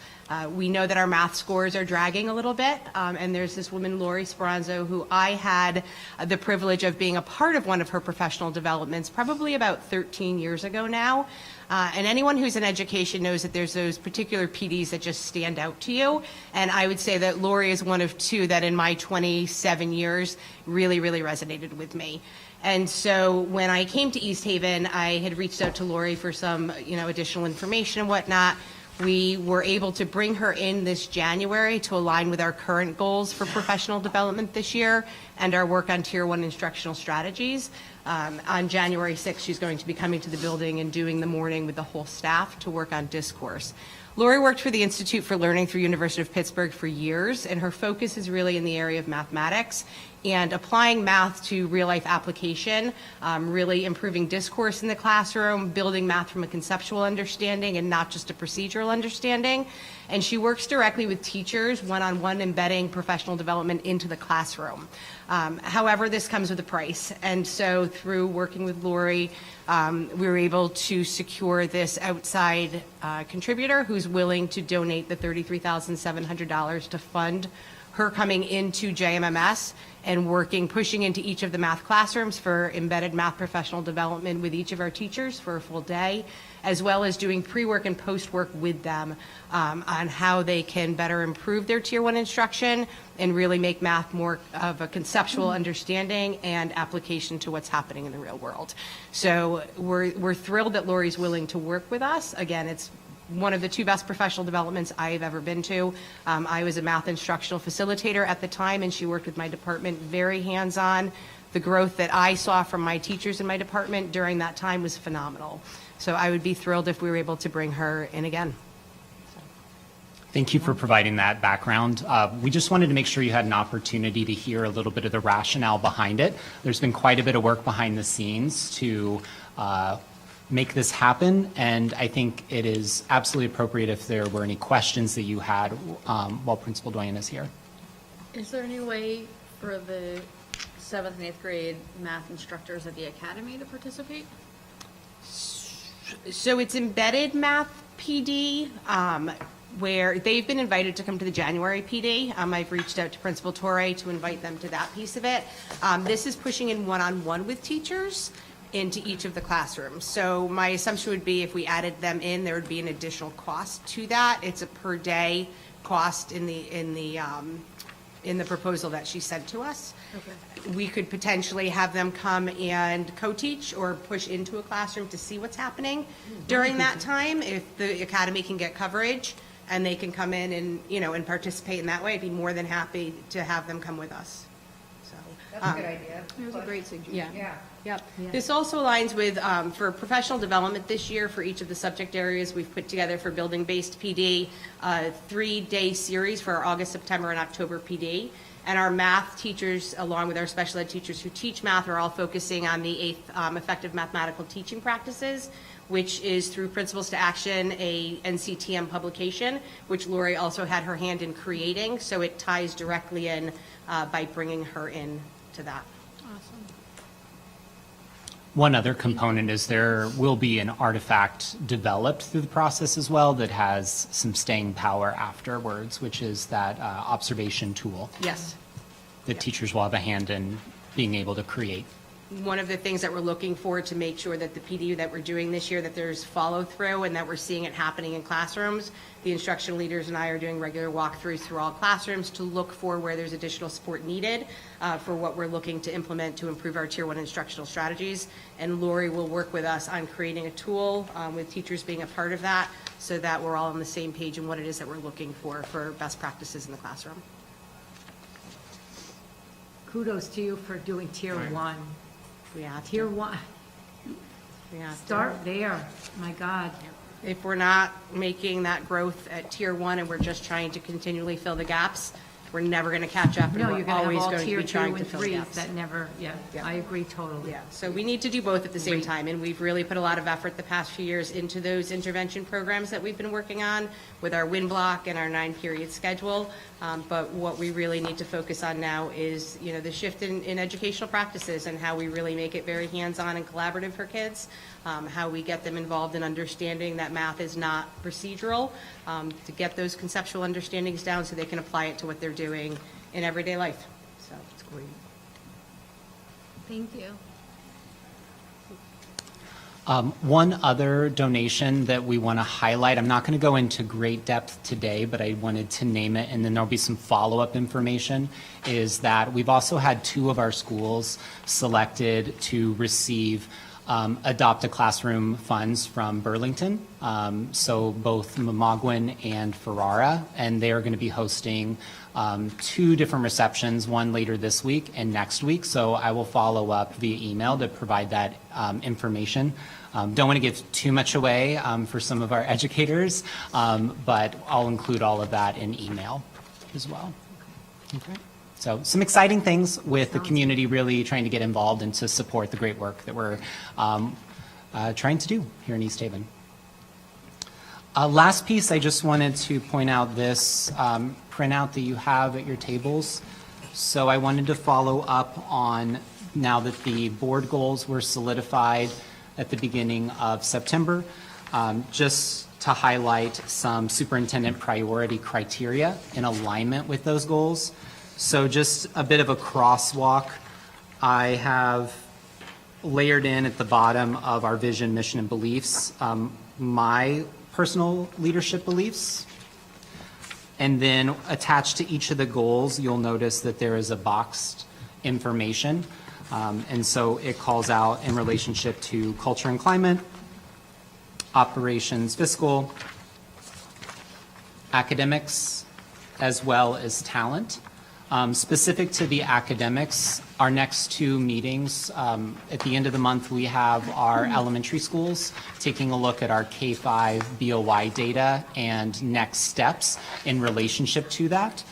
We know that our math scores are dragging a little bit, and there's this woman, Lori Speranzo, who I had the privilege of being a part of one of her professional developments probably about 13 years ago now. And anyone who's in education knows that there's those particular PDs that just stand out to you. And I would say that Lori is one of two that in my 27 years really, really resonated with me. And so when I came to East Haven, I had reached out to Lori for some, additional information and whatnot. We were able to bring her in this January to align with our current goals for professional development this year and our work on Tier 1 instructional strategies. On January 6th, she's going to be coming to the building and doing the morning with the whole staff to work on discourse. Lori worked for the Institute for Learning through University of Pittsburgh for years, and her focus is really in the area of mathematics and applying math to real-life application, really improving discourse in the classroom, building math from a conceptual understanding and not just a procedural understanding. And she works directly with teachers, one-on-one, embedding professional development into the classroom. However, this comes with a price. And so through working with Lori, we were able to secure this outside contributor who's willing to donate the $33,700 to fund her coming into JMMS and pushing into each of the math classrooms for embedded math professional development with each of our teachers for a full day, as well as doing pre-work and post-work with them on how they can better improve their Tier 1 instruction and really make math more of a conceptual understanding and application to what's happening in the real world. So we're thrilled that Lori's willing to work with us. Again, it's one of the two best professional developments I've ever been to. I was a math instructional facilitator at the time, and she worked with my department very hands-on. The growth that I saw from my teachers in my department during that time was phenomenal. So I would be thrilled if we were able to bring her in again. Thank you for providing that background. We just wanted to make sure you had an opportunity to hear a little bit of the rationale behind it. There's been quite a bit of work behind the scenes to make this happen, and I think it is absolutely appropriate if there were any questions that you had while Principal Doyen is here. Is there any way for the 7th and 8th grade math instructors at the academy to participate? So it's embedded math PD, where they've been invited to come to the January PD. I've reached out to Principal Torre to invite them to that piece of it. This is pushing in one-on-one with teachers into each of the classrooms. So my assumption would be if we added them in, there would be an additional cost to that. It's a per day cost in the in the proposal that she sent to us. We could potentially have them come and co-teach or push into a classroom to see what's happening during that time, if the academy can get coverage, and they can come in and, and participate in that way. I'd be more than happy to have them come with us. So, That's a good idea. It was a great suggestion. yeah. Yeah. Yep. This also aligns with, for professional development this year, for each of the subject areas, we've put together for building-based PD, a 3-day series for our August, September, and October PD. And our math teachers, along with our special ed teachers who teach math, are all focusing on the 8th effective mathematical teaching practices, which is through Principles to Action, a NCTM publication, which Lori also had her hand in creating. So it ties directly in by bringing her in to that. One other component is there will be an artifact developed through the process as well that has some staying power afterwards, which is that observation tool Yes. that teachers will have a hand in being able to create. One of the things that we're looking for to make sure that the PD that we're doing this year, that there's follow-through and that we're seeing it happening in classrooms. The instructional leaders and I are doing regular walkthroughs through all classrooms to look for where there's additional support needed for what we're looking to implement to improve our Tier 1 instructional strategies. And Lori will work with us on creating a tool with teachers being a part of that so that we're all on the same page in what it is that we're looking for best practices in the classroom. Kudos to you for doing tier Right. 1. We have to. Tier 1, We have to. start there, my God. If we're not making that growth at Tier 1 and we're just trying to continually fill the gaps, we're never going to catch up, and No, we're you're going to always have all going to tier be 2 trying to and fill the 3s gaps. that never, yeah, Yeah. I agree totally. Yeah, so we need to do both at the same time, and we've really put a lot of effort the past few years into those intervention programs that we've been working on with our win block and our 9-period schedule. But what we really need to focus on now is, the shift in educational practices and how we really make it very hands-on and collaborative for kids, how we get them involved in understanding that math is not procedural, to get those conceptual understandings down so they can apply it to what they're doing in everyday life. So it's great. Thank you. One other donation that we want to highlight, I'm not going to go into great depth today, but I wanted to name it, and then there'll be some follow-up information, is that we've also had 2 of our schools selected to receive Adopt a Classroom funds from Burlington. So both Mamagwin and Ferrara, and they are going to be hosting 2 different receptions, one later this week and next week. So I will follow up via email to provide that information. Don't want to give too much away for some of our educators, but I'll include all of that in email as well. Okay. So some exciting things with the community really trying to get involved and to support the great work that we're trying to do here in East Haven. Last piece, I just wanted to point out this printout that you have at your tables. So I wanted to follow up on, now that the board goals were solidified at the beginning of September, just to highlight some superintendent priority criteria in alignment with those goals. So just a bit of a crosswalk. I have layered in at the bottom of our vision, mission, and beliefs, my personal leadership beliefs. And then attached to each of the goals, you'll notice that there is a boxed information. And so it calls out in relationship to culture and climate, operations, fiscal, academics, as well as talent. Specific to the academics, our next 2 meetings, at the end of the month, we have our elementary schools taking a look at our K-5 BOY data and next steps in relationship to that.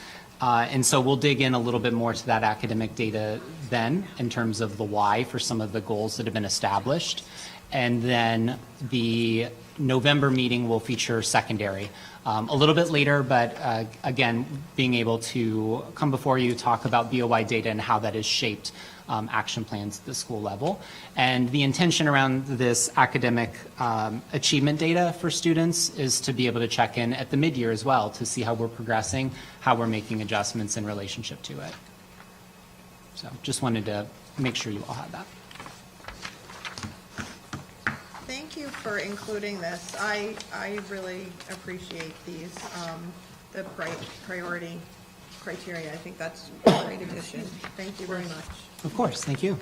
And so we'll dig in a little bit more to that academic data then in terms of the why for some of the goals that have been established. And then the November meeting will feature secondary. A little bit later, but again, being able to come before you, talk about BOY data and how that has shaped action plans at the school level. And the intention around this academic achievement data for students is to be able to check in at the mid-year as well to see how we're progressing, how we're making adjustments in relationship to it. So just wanted to make sure you all had that. Thank you for including this. I really appreciate these, the priority criteria. I think that's a great addition. Thank you very much. Of course, thank you.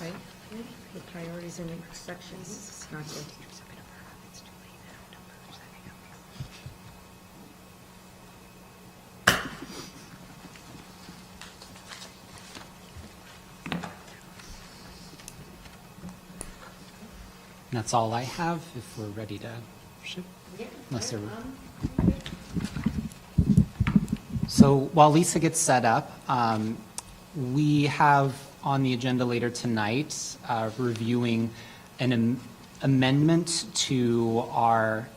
Right? The priorities in the sections, not good. And that's all I have, if we're ready to ship. Unless there So while Lisa gets set up, we have on the agenda later tonight reviewing an amendment to our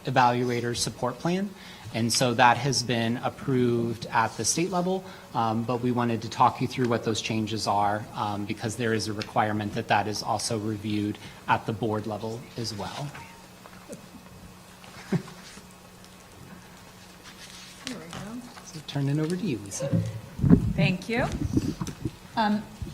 evaluator support plan. And so that has been approved at the state level, but we wanted to talk you through what those changes are because there is a requirement that that is also reviewed at the board level as well. There we go. So turn it over to you, Lisa. Thank you.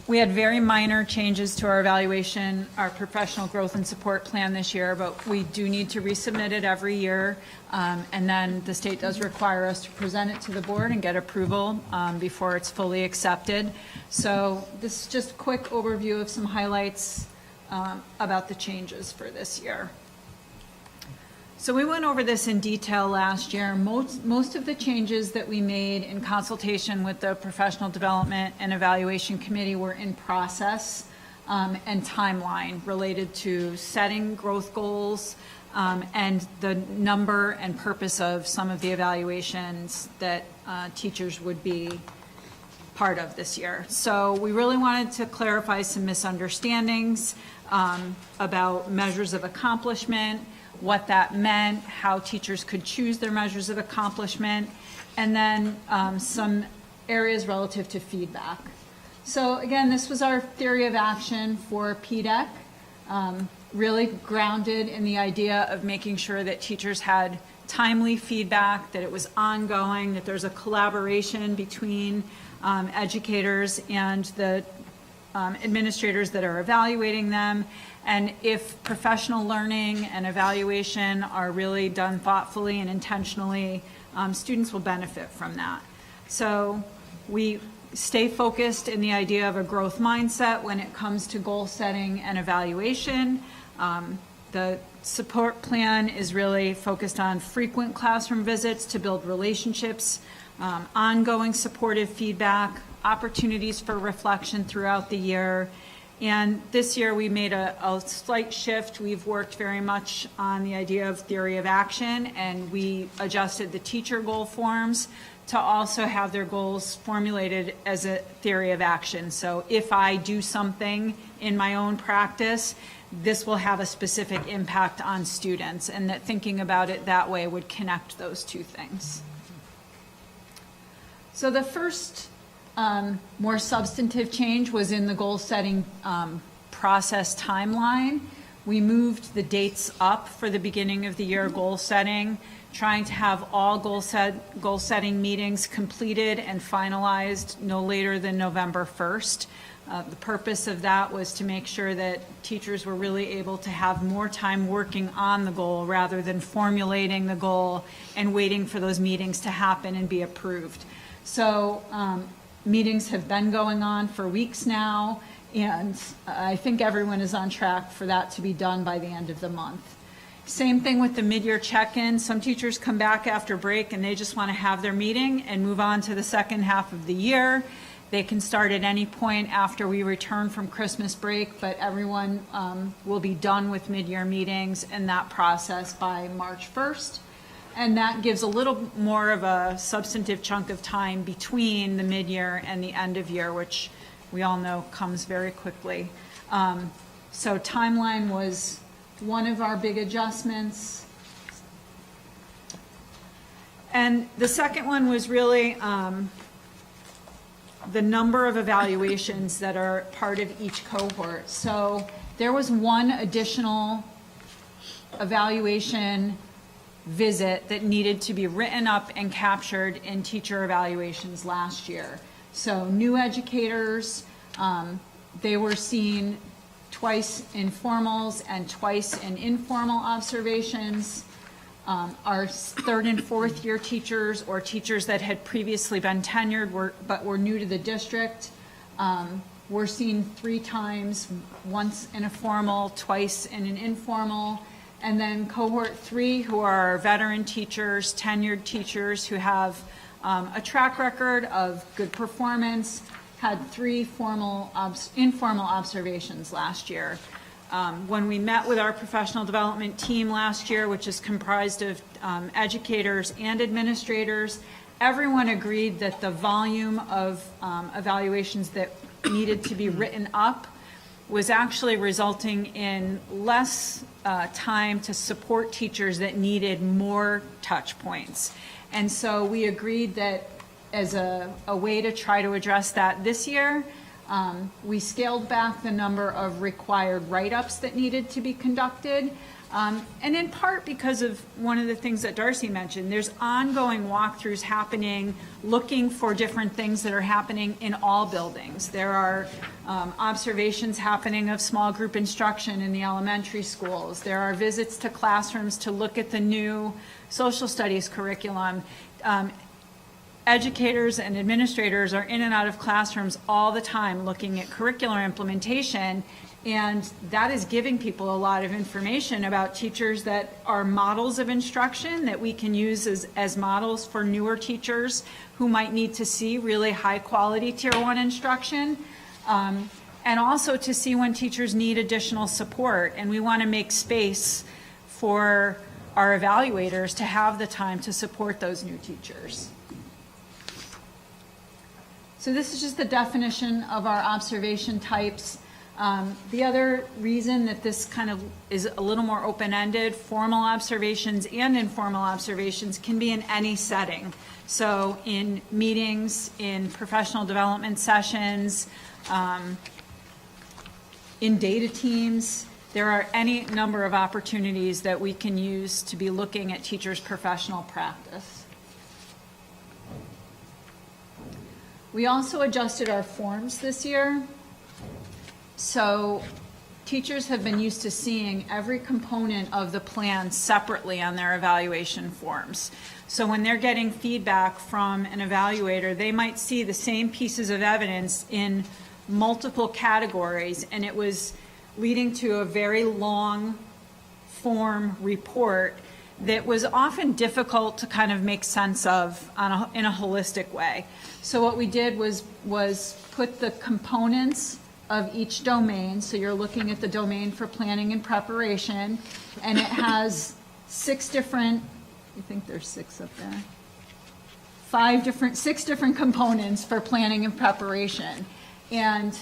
We had very minor changes to our evaluation, our professional growth and support plan this year, but we do need to resubmit it every year. And then the state does require us to present it to the board and get approval before it's fully accepted. So this is just a quick overview of some highlights about the changes for this year. So we went over this in detail last year. Most of the changes that we made in consultation with the Professional Development and Evaluation Committee were in process and timeline related to setting growth goals and the number and purpose of some of the evaluations that teachers would be part of this year. So we really wanted to clarify some misunderstandings about measures of accomplishment, what that meant, how teachers could choose their measures of accomplishment, and then some areas relative to feedback. So again, this was our theory of action for PDEC, really grounded in the idea of making sure that teachers had timely feedback, that it was ongoing, that there's a collaboration between educators and the administrators that are evaluating them. And if professional learning and evaluation are really done thoughtfully and intentionally, students will benefit from that. So we stay focused in the idea of a growth mindset when it comes to goal setting and evaluation. The support plan is really focused on frequent classroom visits to build relationships, ongoing supportive feedback, opportunities for reflection throughout the year. And this year we made a slight shift. We've worked very much on the idea of theory of action, and we adjusted the teacher goal forms to also have their goals formulated as a theory of action. So if I do something in my own practice, this will have a specific impact on students, and that thinking about it that way would connect those two things. So the first more substantive change was in the goal setting process timeline. We moved the dates up for the beginning of the year goal setting, trying to have all goal setting meetings completed and finalized no later than November 1st. The purpose of that was to make sure that teachers were really able to have more time working on the goal rather than formulating the goal and waiting for those meetings to happen and be approved. So Meetings have been going on for weeks now, and I think everyone is on track for that to be done by the end of the month. Same thing with the mid-year check-in. Some teachers come back after break and they just want to have their meeting and move on to the second half of the year. They can start at any point after we return from Christmas break, but everyone will be done with mid-year meetings and that process by March 1st. And that gives a little more of a substantive chunk of time between the mid-year and the end of year, which we all know comes very quickly. So timeline was one of our big adjustments. And the second one was really the number of evaluations that are part of each cohort. So there was one additional evaluation visit that needed to be written up and captured in teacher evaluations last year. So new educators, they were seen twice in formals and twice in informal observations. Our third and fourth year teachers or teachers that had previously been tenured but were new to the district were seen 3 times, once in a formal, twice in an informal. And then cohort 3, who are our veteran teachers, tenured teachers who have a track record of good performance, had 3 informal observations last year. When we met with our professional development team last year, which is comprised of educators and administrators, everyone agreed that the volume of evaluations that needed to be written up was actually resulting in less time to support teachers that needed more touch points. And so we agreed that as a way to try to address that this year, we scaled back the number of required write-ups that needed to be conducted. And in part because of one of the things that Darcy mentioned, there's ongoing walkthroughs happening, looking for different things that are happening in all buildings. There are observations happening of small group instruction in the elementary schools. There are visits to classrooms to look at the new social studies curriculum. Educators and administrators are in and out of classrooms all the time looking at curricular implementation, and that is giving people a lot of information about teachers that are models of instruction that we can use as models for newer teachers who might need to see really high quality tier 1 instruction, and also to see when teachers need additional support. And we want to make space for our evaluators to have the time to support those new teachers. So this is just the definition of our observation types. The other reason that this kind of is a little more open-ended, formal observations and informal observations can be in any setting. So in meetings, in professional development sessions, in data teams, there are any number of opportunities that we can use to be looking at teachers' professional practice. We also adjusted our forms this year. So teachers have been used to seeing every component of the plan separately on their evaluation forms. So when they're getting feedback from an evaluator, they might see the same pieces of evidence in multiple categories, and it was leading to a very long form report that was often difficult to kind of make sense of in a holistic way. So what we did was put the components of each domain. So you're looking at the domain for planning and preparation, and it has 6 different, I think there's 6 up there, 6 different components for planning and preparation. And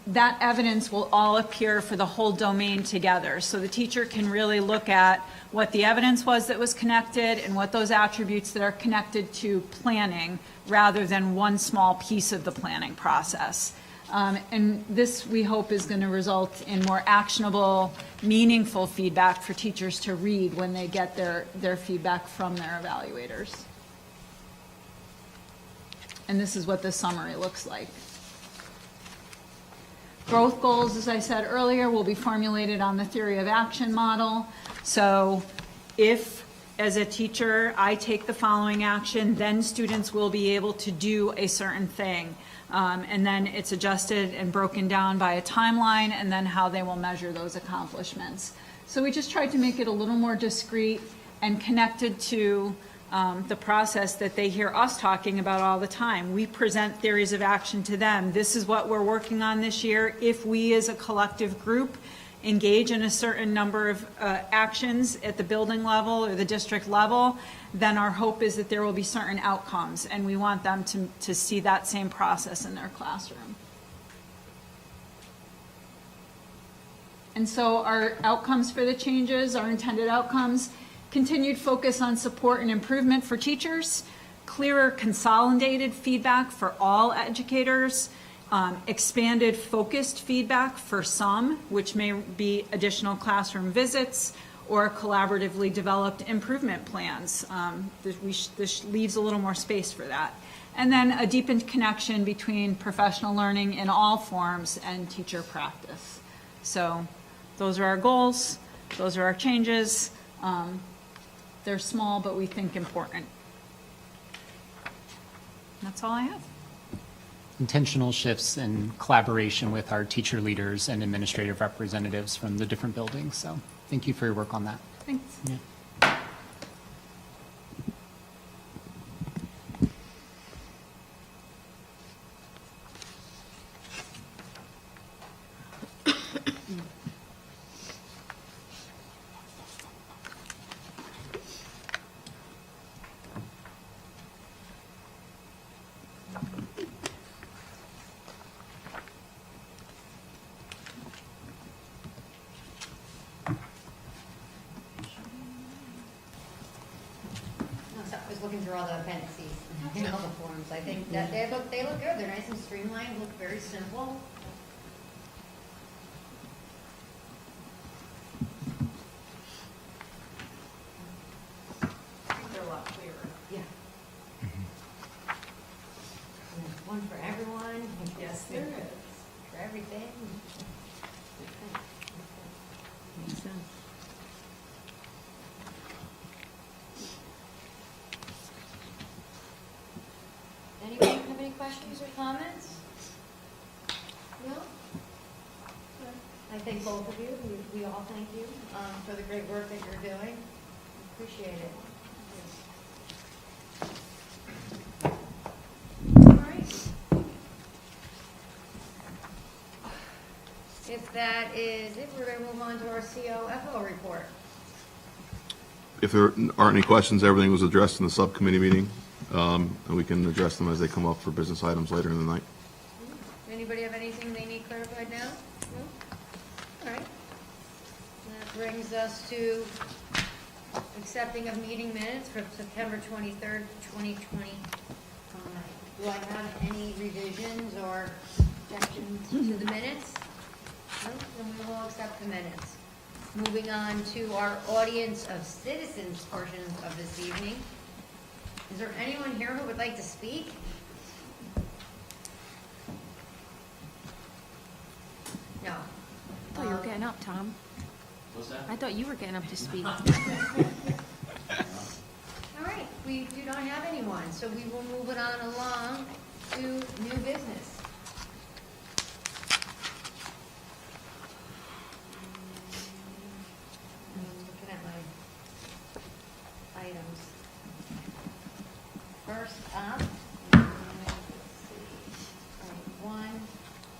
that evidence will all appear for the whole domain together. So the teacher can really look at what the evidence was that was connected and what those attributes that are connected to planning rather than one small piece of the planning process. And this, we hope, is going to result in more actionable, meaningful feedback for teachers to read when they get their feedback from their evaluators. And this is what the summary looks like. Growth goals, as I said earlier, will be formulated on the theory of action model. So if as a teacher, I take the following action, then students will be able to do a certain thing. And then it's adjusted and broken down by a timeline, and then how they will measure those accomplishments. So we just tried to make it a little more discreet and connected to the process that they hear us talking about all the time. We present theories of action to them. This is what we're working on this year. If we as a collective group engage in a certain number of actions at the building level or the district level, then our hope is that there will be certain outcomes, and we want them to see that same process in their classroom. And so our outcomes for the changes, our intended outcomes: continued focus on support and improvement for teachers, clearer consolidated feedback for all educators, expanded focused feedback for some, which may be additional classroom visits or collaboratively developed improvement plans. This leaves a little more space for that. And then a deepened connection between professional learning in all forms and teacher practice. So those are our goals. Those are our changes. They're small, but we think important. That's all I have. Intentional shifts in collaboration with our teacher leaders and administrative representatives from the different buildings. So thank you for your work on that. Thanks. Yeah. I was looking through all the appendices, and all the forms. I think that they look good. They're nice and streamlined, look very simple. I think they're a lot clearer. Yeah. And there's one for everyone. Yes, there is. For everything. Makes sense. Anyone have any questions or comments? No? I thank both of you. We all thank you for the great work that you're doing. Appreciate it. All right. If that is it, we're going to move on to our COFO report. If there aren't any questions, everything was addressed in the subcommittee meeting, and we can address them as they come up for business items later in the night. Anybody have anything they need clarified now? No? All right. That brings us to accepting of meeting minutes for September 23rd, 2020. Do I have any revisions or objections to the minutes? No? Then we will accept the minutes. Moving on to our audience of citizens portion of this evening. Is there anyone here who would like to speak? No. I thought you were getting up, Tom. What's that? I thought you were getting up to speak. All right, we do not have anyone, so we will move it on along to new business. I'm looking at my items. First up, let's see. All right, one,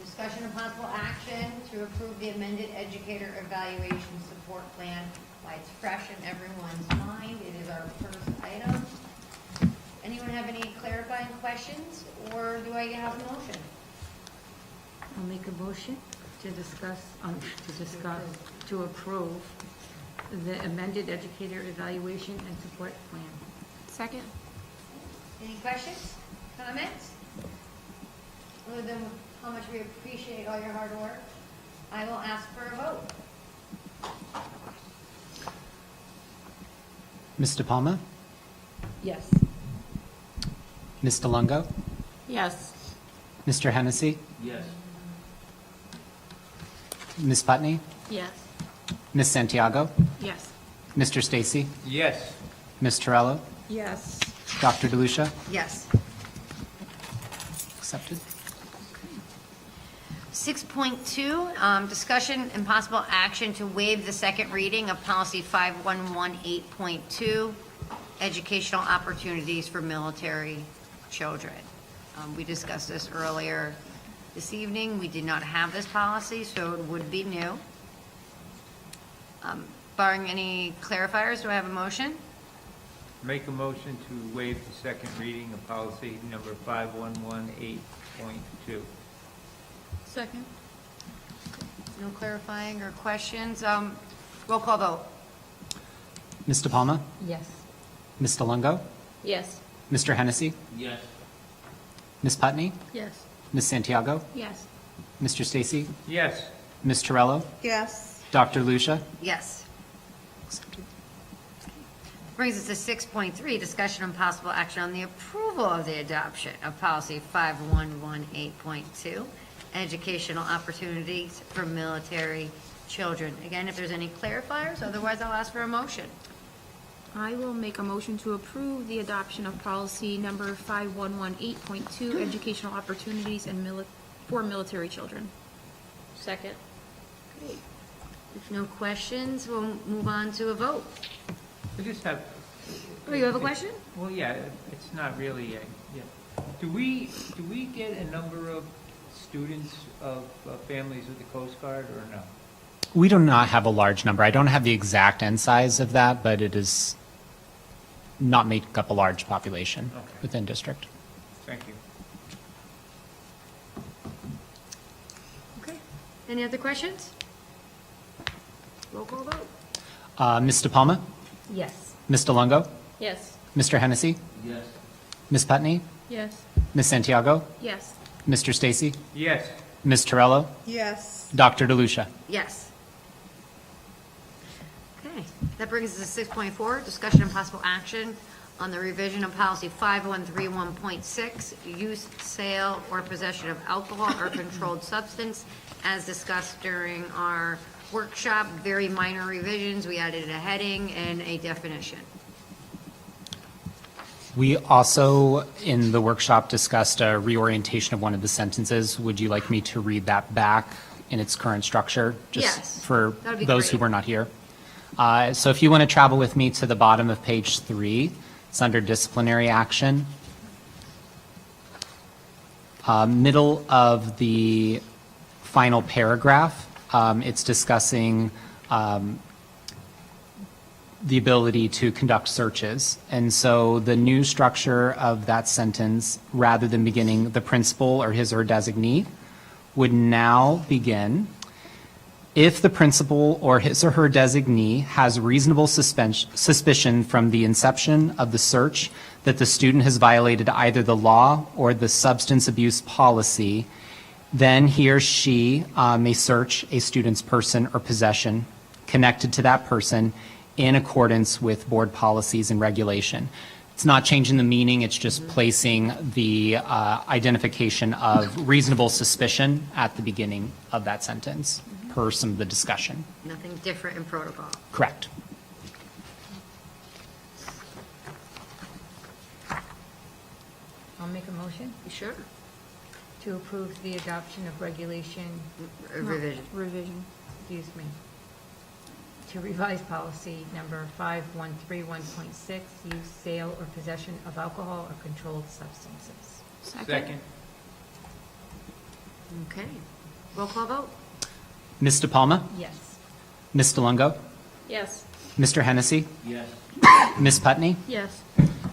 discussion of possible action to approve the amended educator evaluation support plan while it's fresh in everyone's mind. It is our first item. Anyone have any clarifying questions, or do I have a motion? I'll make a motion to approve the amended educator evaluation and support plan. Second? Any questions, comments? Other than how much we appreciate all your hard work, I will ask for a vote. Ms. DePalma, Yes. Ms. DeLongo, Yes. Mr. Hennessy, Yes. Ms. Putney, Yes. Ms. Santiago, Yes. Mr. Stacy, Yes. Ms. Terrell? Yes. Dr. DeLucia? Yes. Accepted. 6.2, discussion and possible action to waive the second reading of policy 5118.2, educational opportunities for military children. We discussed this earlier this evening. We did not have this policy, so it would be new. Barring any clarifiers, do I have a motion? Make a motion to waive the second reading of policy number 5118.2. Second. No clarifying or questions? Roll call vote. Ms. DePalma? Yes. Ms. DeLongo? Yes. Mr. Hennessy? Yes. Ms. Putney? Yes. Ms. Santiago? Yes. Mr. Stacy? Yes. Ms. Terrell? Yes. Dr. DeLucia? Yes. Brings us to 6.3, discussion and possible action on the approval of the adoption of policy 5118.2, educational opportunities for military children. Again, if there's any clarifiers, otherwise I'll ask for a motion. I will make a motion to approve the adoption of policy number 5118.2, educational opportunities for military children. Second. Great. If no questions, we'll move on to a vote. I just have. Oh, you have a question? Well, yeah, it's not really, yeah. Do we get a number of students of families with the Coast Guard or no? We do not have a large number. I don't have the exact end size of that, but it is not make up a large population Okay. within district. Thank you. Okay. Any other questions? Roll call vote. Ms. DePalma? Yes. Ms. DeLongo? Yes. Mr. Hennessy? Yes. Ms. Putney? Yes. Ms. Santiago? Yes. Mr. Stacy? Yes. Ms. Terrell? Yes. Dr. DeLucia? Yes. Okay, that brings us to 6.4, discussion and possible action on the revision of policy 5131.6, use, sale, or possession of alcohol or controlled substance, as discussed during our workshop. Very minor revisions. We added a heading and a definition. We also, in the workshop, discussed a reorientation of one of the sentences. Would you like me to read that back in its current structure? Yes, Just for that'd be those who great. were not here. So if you want to travel with me to the bottom of page 3, it's under disciplinary action. Middle of the final paragraph, it's discussing the ability to conduct searches. And so the new structure of that sentence, rather than beginning the principal or his or her designee, would now begin, if the principal or his or her designee has reasonable suspicion from the inception of the search that the student has violated either the law or the substance abuse policy, then he or she may search a student's person or possession connected to that person in accordance with board policies and regulation. It's not changing the meaning, it's just placing the identification of reasonable suspicion at the beginning of that sentence, per some of the discussion. Nothing different in protocol. Correct. I'll make a motion You sure? to approve the adoption of regulation, Revision. Revision. excuse me, to revise policy number 5131.6, use, sale, or possession of alcohol or controlled substances. Second. Okay. Roll call vote. Ms. DePalma? Yes. Ms. DeLongo? Yes. Mr. Hennessy? Yes. Ms. Putney? Yes.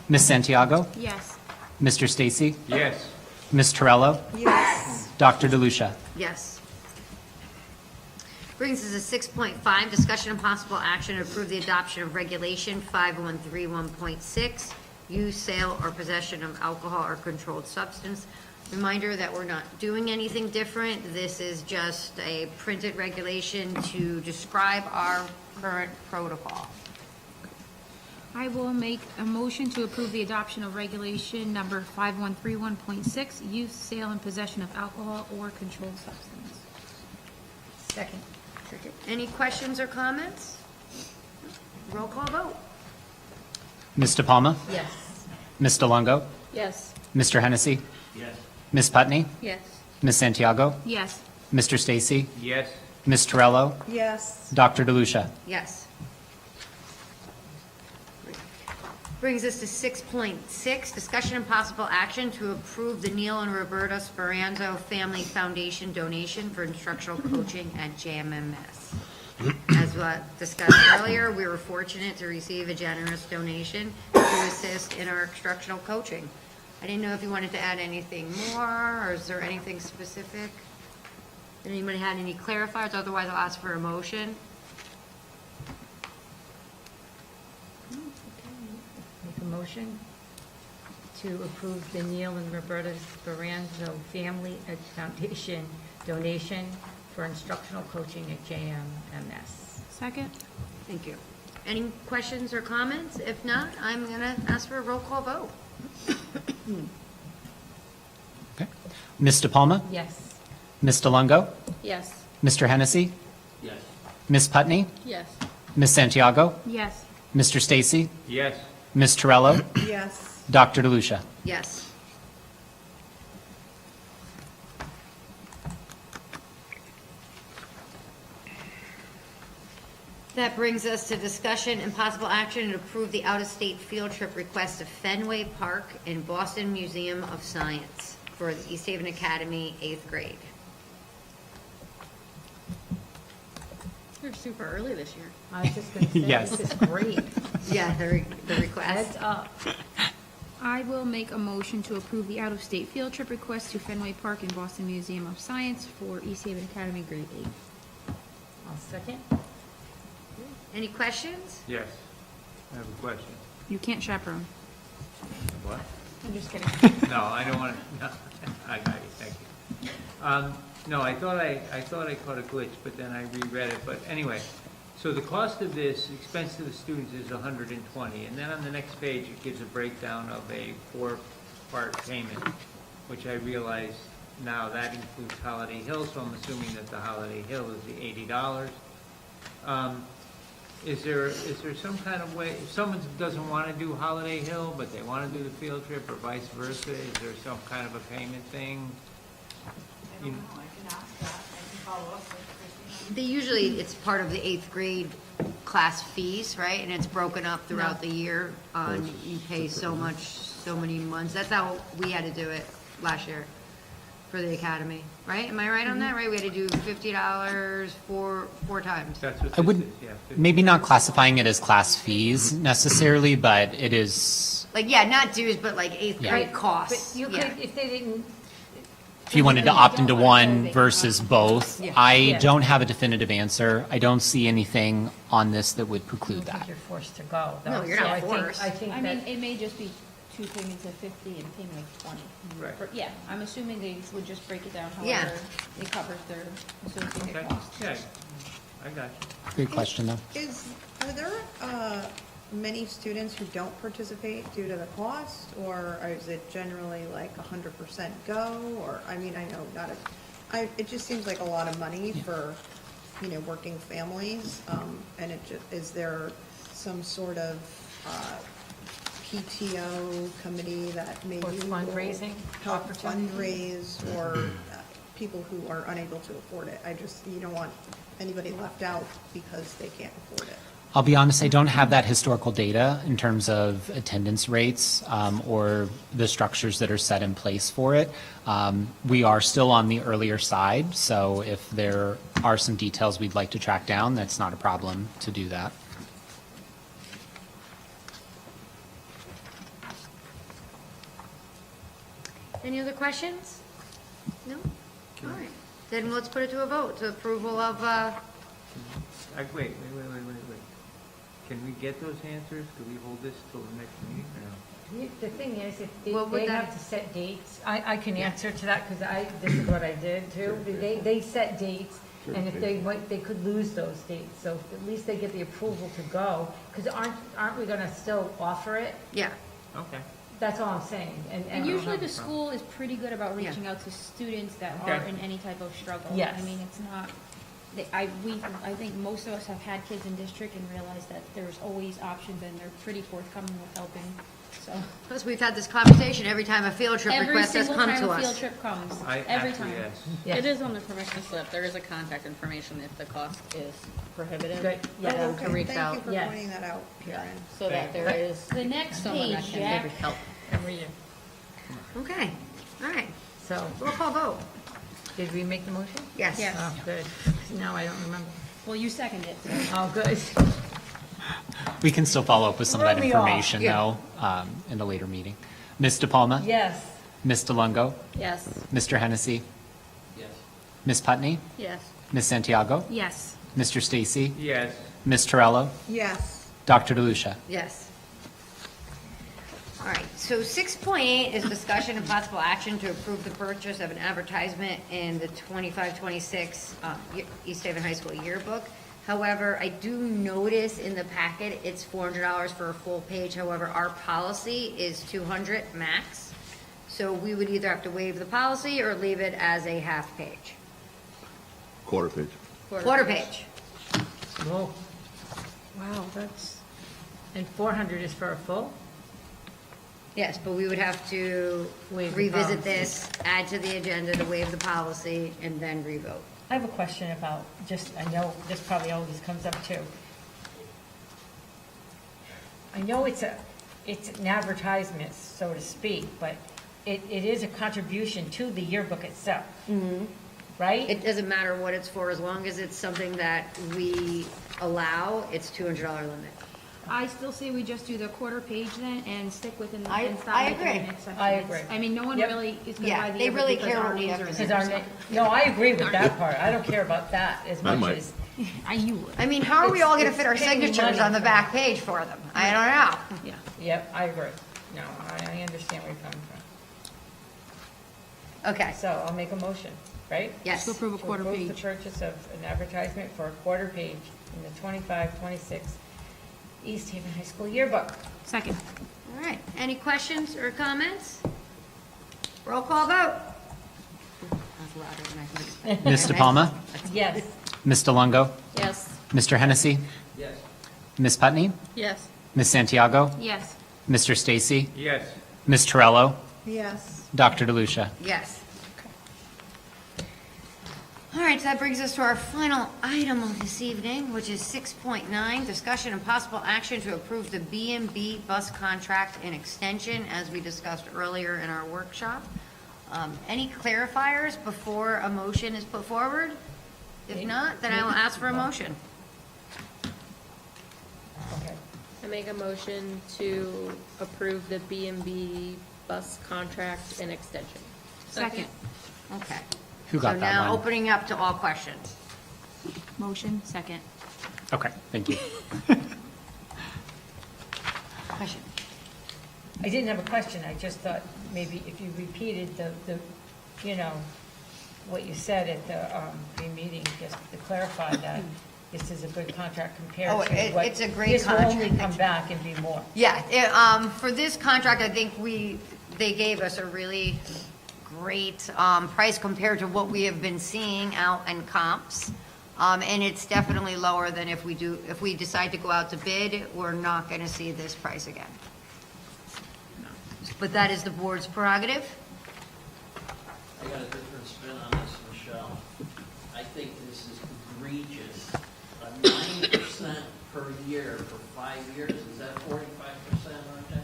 Ms. Santiago? Yes. Mr. Stacy? Yes. Ms. Terrell? Yes. Dr. DeLucia? Yes. Brings us to 6.5, discussion and possible action to approve the adoption of regulation 5131.6, use, sale, or possession of alcohol or controlled substance. Reminder that we're not doing anything different. This is just a printed regulation to describe our current protocol. I will make a motion to approve the adoption of regulation number 5131.6, use, sale, and possession of alcohol or controlled substance. Second. Any questions or comments? Roll call vote. Ms. DePalma? Yes. Ms. DeLongo? Yes. Mr. Hennessy? Yes. Ms. Putney? Yes. Ms. Santiago? Yes. Mr. Stacy? Yes. Ms. Torello? Yes. Dr. DeLucia? Yes. Brings us to 6.6, discussion and possible action to approve the Neil and Roberta Speranzo Family Foundation donation for instructional coaching at JMMS. As discussed earlier, we were fortunate to receive a generous donation to assist in our instructional coaching. I didn't know if you wanted to add anything more, or is there anything specific? Anybody had any clarifiers? Otherwise, I'll ask for a motion. Make a motion to approve the Neil and Roberta Speranzo Family Foundation donation for instructional coaching at JMMS. Second? Thank you. Any questions or comments? If not, I'm going to ask for a roll call vote. Okay. Ms. DePalma? Yes. Ms. DeLongo? Yes. Mr. Hennessy? Yes. Ms. Putney? Yes. Ms. Santiago? Yes. Mr. Stacy? Yes. Ms. Torello? Yes. Dr. DeLucia? Yes. That brings us to discussion and possible action to approve the out-of-state field trip request to Fenway Park and Boston Museum of Science for the East Haven Academy 8th grade. You're super early this year. I was just going to say, Yes. this is great. Yeah, the request. Heads up. I will make a motion to approve the out-of-state field trip request to Fenway Park and Boston Museum of Science for East Haven Academy Grade 8. I'll second. Any questions? Yes. I have a question. You can't chaperone. What? I'm just kidding. No, I don't want to, no, I got you, thank you. No, I thought I caught a glitch, but then I reread it, but anyway. So the cost of this, expense to the students is $120, and then on the next page, it gives a breakdown of a 4-part payment, which I realize now that includes Holiday Hill, so I'm assuming that the Holiday Hill is the $80. Is there some kind of way, if someone doesn't want to do Holiday Hill, but they want to do the field trip, or vice versa, is there some kind of a payment thing? I don't know, I can ask that, I can follow up with Christine. They usually, it's part of the 8th grade class fees, right? And it's broken up throughout the year on, you pay so much, so many months. That's how we had to do it last year for the academy, right? Am I right on that, right? We had to do $50 four times. That's what I this would, is, yeah. 50. maybe not classifying it as class fees necessarily, but it is, Like, yeah, not dues, but like 8th Yeah. grade But costs. you Yeah. could, if they didn't, if you wanted to opt into one versus both, Yeah. I Yeah. don't have a definitive answer. I don't see anything on this that would I preclude don't think that. you're forced to go. though. No, you're So not I think- forced. I think I mean, that, it may just be 2 payments of 50 and a payment of 20. Right. Yeah, I'm assuming they would just break it down Yeah. however it covers their associated Okay, costs. yeah, I got you. Great question, though. Are there many students who don't participate due to the cost, or is it generally like 100% go? Or, I mean, I know not it just seems like a lot of money for, working families. And is there some sort of PTO committee that maybe Or fundraising will help opportunity? fundraise, or people who are unable to afford it? You don't want anybody left out because they can't afford it. I'll be honest, I don't have that historical data in terms of attendance rates or the structures that are set in place for it. We are still on the earlier side, so if there are some details we'd like to track down, that's not a problem to do that. Any other questions? No? All right. Then let's put it to a vote, to approval of, Wait. Can we get those answers? Could we hold this till the next meeting, or no? the thing is, if What would they that- have to set dates, I can answer to that, because this is what I did too. They set dates, and if they could lose those dates, so at least they get the approval to go, because aren't we gonna still offer it? yeah. Okay. That's all I'm saying, And usually the school is pretty good about Yeah. reaching out to students that Okay. are in any type of struggle. Yes. I mean, it's not, I think most of us have had kids in district and realize that there's always options and they're pretty forthcoming with helping, so. Plus, we've had this conversation every time a field trip Every request has single come time to a field us. trip comes, I every time. acquiesce. Yeah. It is on the permission slip. There is a contact information if the cost is prohibitive. Good, Oh, yeah. okay, to reach thank out. you for Yes. pointing that out, Karen. So that there is The next someone that page, can Jack. maybe help. Every year. Okay, all right. So, Roll call vote. did we make the motion? Yes. Yes. Oh, good. Now I don't remember. Well, you seconded it. Oh, good. We can still follow up with some of that Run me off. information, Yeah. though, in a later meeting. Ms. DePalma? Yes. Ms. DeLongo? Yes. Mr. Hennessy? Yes. Ms. Putney? Yes. Ms. Santiago? Yes. Mr. Stacy? Yes, Ms. Torello? Yes, Dr. DeLucia? Yes. All right, so 6.8 is discussion and possible action to approve the purchase of an advertisement in the 25-26 East Haven High School yearbook. However, I do notice in the packet, it's $400 for a full page. However, our policy is 200 max. So we would either have to waive the policy or leave it as a half page. Quarter page. Quarter page. Whoa. Wow, that's, and 400 is for a full? Yes, but we would have to Waive the revisit policy. this, add to the agenda to waive the policy, and then revote. I have a question about, I know this probably always comes up too. I know it's an advertisement, so to speak, but it is a contribution to the yearbook itself. Right? It doesn't matter what it's for, as long as it's something that we allow, it's $200 limit. I still say we just do the quarter page then and stick within the, I- and stop I making agree. an exception. I It's- agree. I mean, no one Yep. really is gonna Yeah, buy the they yearbook really because care our what we names have are to in say. Because there. our, no, I agree with that part. I don't care about that as I much might. as, You would, I mean, how are we all gonna It's fit our paying signatures money on the for back page for them? I don't know. yeah. yep, I agree. No, I understand where you're coming from. Okay, So I'll make a motion, right? yes. To approve a quarter To approve the page. purchase of an advertisement for a quarter page in the 25-26 East Haven High School yearbook. Second. All right, any questions or comments? Roll call vote. That's louder than I think. Ms. DePalma? Yes. Ms. DeLongo? Yes. Mr. Hennessy? Yes. Ms. Putney? Yes. Ms. Santiago? Yes. Mr. Stacy? yes. Ms. Torello? yes. Dr. DeLucia? Yes. All right, so that brings us to our final item of this evening, which is 6.9, discussion and possible action to approve the B&B bus contract and extension, as we discussed earlier in our workshop. Any clarifiers before a motion is put forward? If not, then I will ask for a motion. Okay. I make a motion to approve the B&B bus contract and extension. Second. Okay. Who got So that now one? opening up to all questions. Motion, second. Okay, thank you. Question. I didn't have a question. I just thought maybe if you repeated the, you know, what you said at the pre-meeting, just to clarify that this is a good contract compared Oh, to what. it's a great This will only contract. come back and be more. Yeah, for this contract, I think they gave us a really great price compared to what we have been seeing out in comps. And it's definitely lower than if we decide to go out to bid, we're not gonna see this price again. But that is the board's prerogative. I got a different spin on this, Michelle. I think this is egregious. A 9% per year for 5 years, is that 45%, RJ?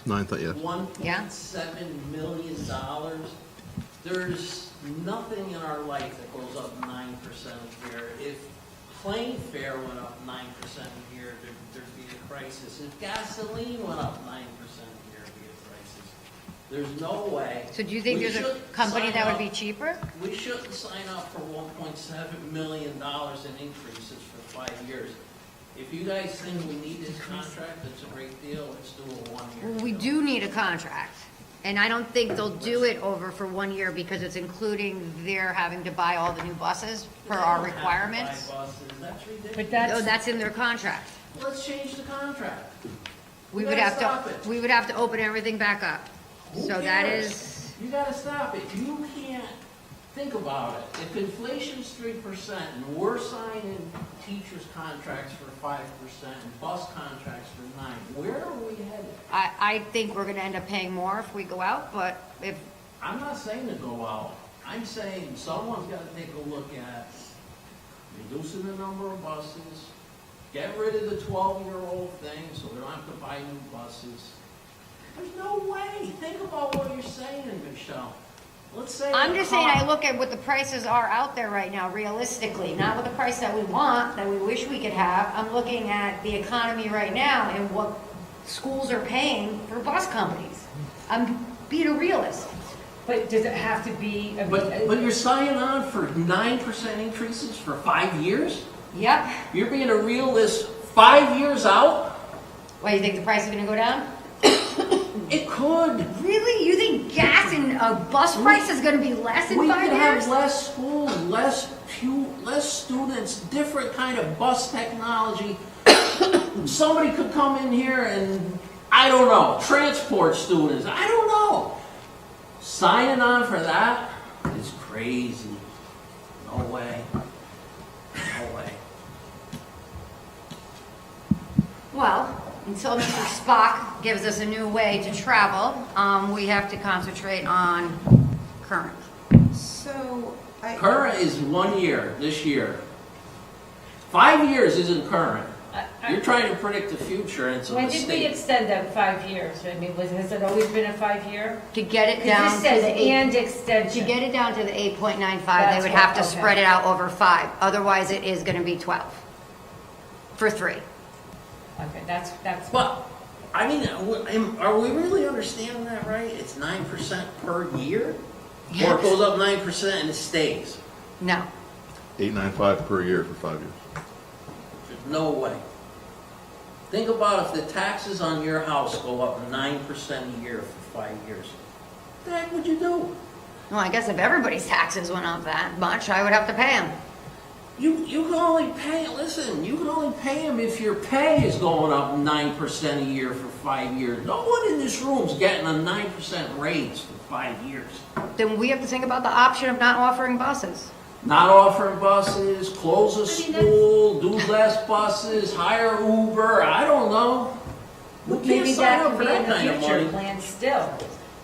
No, I thought, yeah. $1.7 million. There's nothing in our life that goes up 9% a year. If plane fare went up 9% a year, there'd be a crisis. If gasoline went up 9% a year, it'd be a crisis. There's no way. So do you think we there's a shouldn't company sign that would up- be cheaper? We shouldn't sign up for $1.7 million in increases for 5 years. If you guys think we need this contract, it's a great deal, let's do a 1-year deal. We do need a contract. And I don't think they'll do it over for 1 year because it's including their having to buy all the new buses per our They don't have to requirements. buy buses. That's ridiculous. But No, that's, that's in their contract. Let's change the contract. We You would gotta have stop to, it. we would have to open everything back up. Who So that cares? is, You gotta stop it. You can't think about it. If inflation's 3% and we're signing teachers' contracts for 5% and bus contracts for 9%, where are we headed? I think we're gonna end up paying more if we go out, but if, I'm not saying to go out. I'm saying someone's gotta take a look at reducing the number of buses, get rid of the 12-year-old thing so we don't have to buy new buses. There's no way. Think about what you're saying, Michelle. Let's say. I'm a just saying, car- I look at what the prices are out there right now, realistically, not what the price that we want, that we wish we could have. I'm looking at the economy right now and what schools are paying for bus companies. I'm being a realist. But does it have to be? I mean, But you're signing on for 9% increases for 5 years? Yep. You're being a realist 5 years out? Why, you think the price is gonna go down? It could. Really? You think gas and bus price is gonna be less in We 5 could years? have less schools, less students, different kind of bus technology. Somebody could come in here and, I don't know, transport students. I don't know. Signing on for that is crazy. No way. No way. Well, until Mr. Spock gives us a new way to travel, we have to concentrate on current. So, Current is 1 year, this year. 5 years isn't current. You're trying to predict the future, and it's a When did we mistake. extend that 5 years? I mean, has it always been a 5 year? To get it Because down this to says the and to extension. get it down to the 8.95, they That's would what- have to okay. spread it out over 5. Otherwise, it is gonna be 12 for 3. Okay, that's. But, I mean, are we really understanding that right? It's 9% per year? Or it goes up 9% and it stays? No. 895 per year for 5 years. There's no way. Think about if the taxes on your house go up 9% a year for 5 years. What the heck would you do? Well, I guess if everybody's taxes went up that much, I would have to pay them. You can only pay, listen, you can only pay them if your pay is going up 9% a year for 5 years. No one in this room's getting a 9% raise for 5 years. Then we have to think about the option of not offering buses. Not offering buses, close a I mean, school, do less buses, hire Uber, I don't know. We can't Maybe sign that up could for be that in the kind of future money. plan still.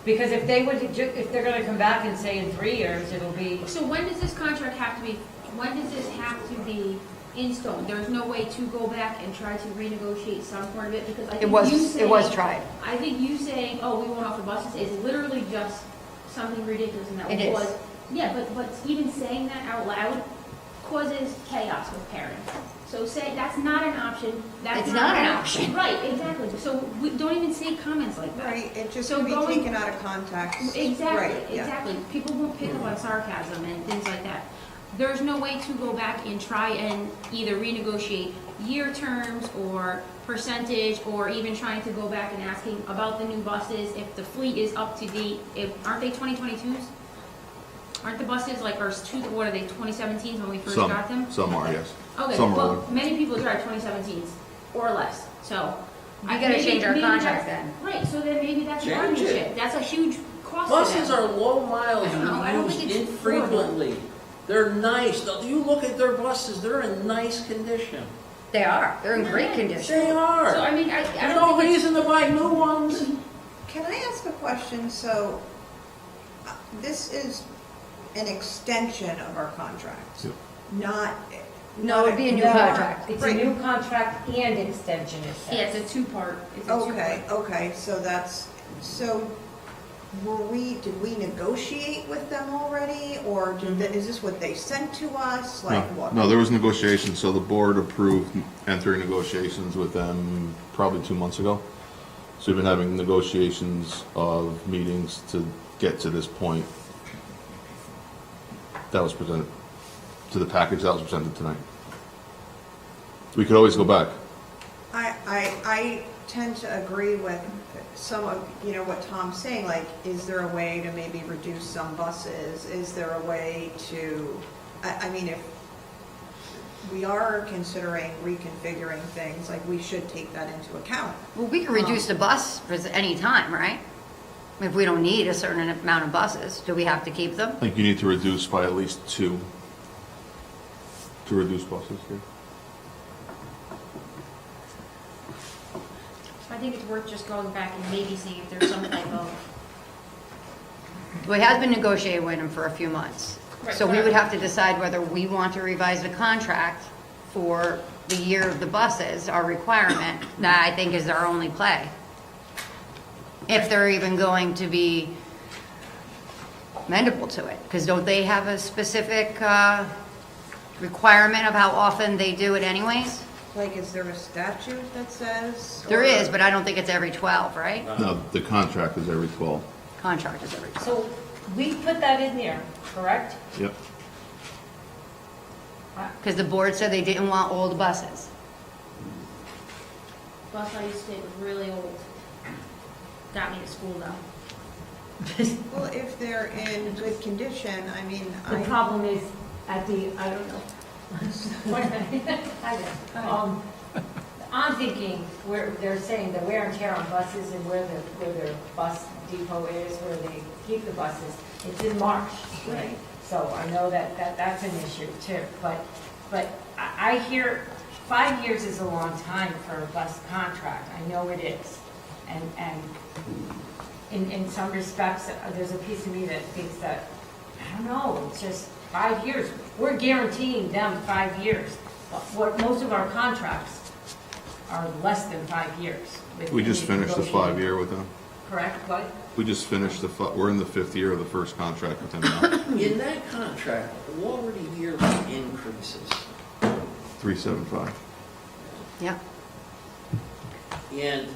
Because if they would, if they're gonna come back and say in 3 years, it'll be, So when does this contract have to be, when does this have to be in stone? There's no way to go back and try to renegotiate some part of it, because I think you saying. It was tried. I think you saying, oh, we won't offer buses is literally just something ridiculous and that It is. was. Yeah, but even saying that out loud causes chaos with parents. So say, that's not an option, that's It's not an option. Right, exactly. So we don't even say comments like that. right, it just So can be going- taken out of context. Exactly, Right, yeah. exactly. People won't pick up on sarcasm and things like that. There's no way to go back and try and either renegotiate year terms or percentage, or even trying to go back and asking about the new buses, if the fleet is up to date, aren't they 2022s? Aren't the buses like, what are they, 2017s when we first got them? Some are, yes. Okay, Some are well, older. many people drive 2017s or less, so. We gotta change our contract that's- then. Right, so then maybe that's Change bargaining it. chip. That's a huge cost to them. Buses are low miles I don't know, I and don't used think it's infrequently. They're nice. You look at their buses, they're in nice condition. They are. They're in great condition. They are. So I mean, I There's don't no think it's. reason to buy new ones. Can I ask a question? So, this is an extension of our contract, Yep. not. No, it'd be a new not- contract. it's a Right. new contract and extension, it says. Yeah, it's a two-part. It's a two-part. Okay, so did we negotiate with them already, or is this what they sent to us, like what? No, there was negotiations, so the board approved entering negotiations with them probably 2 months ago. So we've been having negotiations of meetings to get to this point. That was presented, to the package that was presented tonight. We could always go back. I tend to agree with some of, what Tom's saying, like, is there a way to maybe reduce some buses? Is there a way to, I mean, if we are considering reconfiguring things, like, we should take that into account. Well, we can reduce the bus for any time, right? If we don't need a certain amount of buses, do we have to keep them? I think you need to reduce by at least 2 to reduce buses, yeah. So I think it's worth just going back and maybe seeing if there's some type of, Well, it has been negotiated with them for a few months. Right, So we right. would have to decide whether we want to revise the contract for the year of the buses, our requirement. That I think is our only play. If they're even going to be amendable to it, because don't they have a specific requirement of how often they do it anyways? Like, is there a statute that says? There or- is, but I don't think it's every 12, right? No, the contract is every 12. Contract is every 12. So we put that in there, correct? Yep. Because the board said they didn't want old buses. bus I used to take was really old. Got me to school though. Well, if they're in good condition, I mean, The I, problem is at the, I don't know. I'm thinking where they're saying the wear and tear on buses and where their bus depot is, where they keep the buses, it's in Marsh. Right. So I know that's an issue too, but I hear 5 years is a long time for a bus contract, I know it is. And in some respects, there's a piece of me that thinks that, I don't know, it's just 5 years. We're guaranteeing them 5 years. What, most of our contracts are less than 5 years. with We just the finished the negotiated- 5-year with them. Correct, what? We just finished we're in the 5th year of the first contract with them now. In that contract, what were the yearly increases? 375. Yeah. And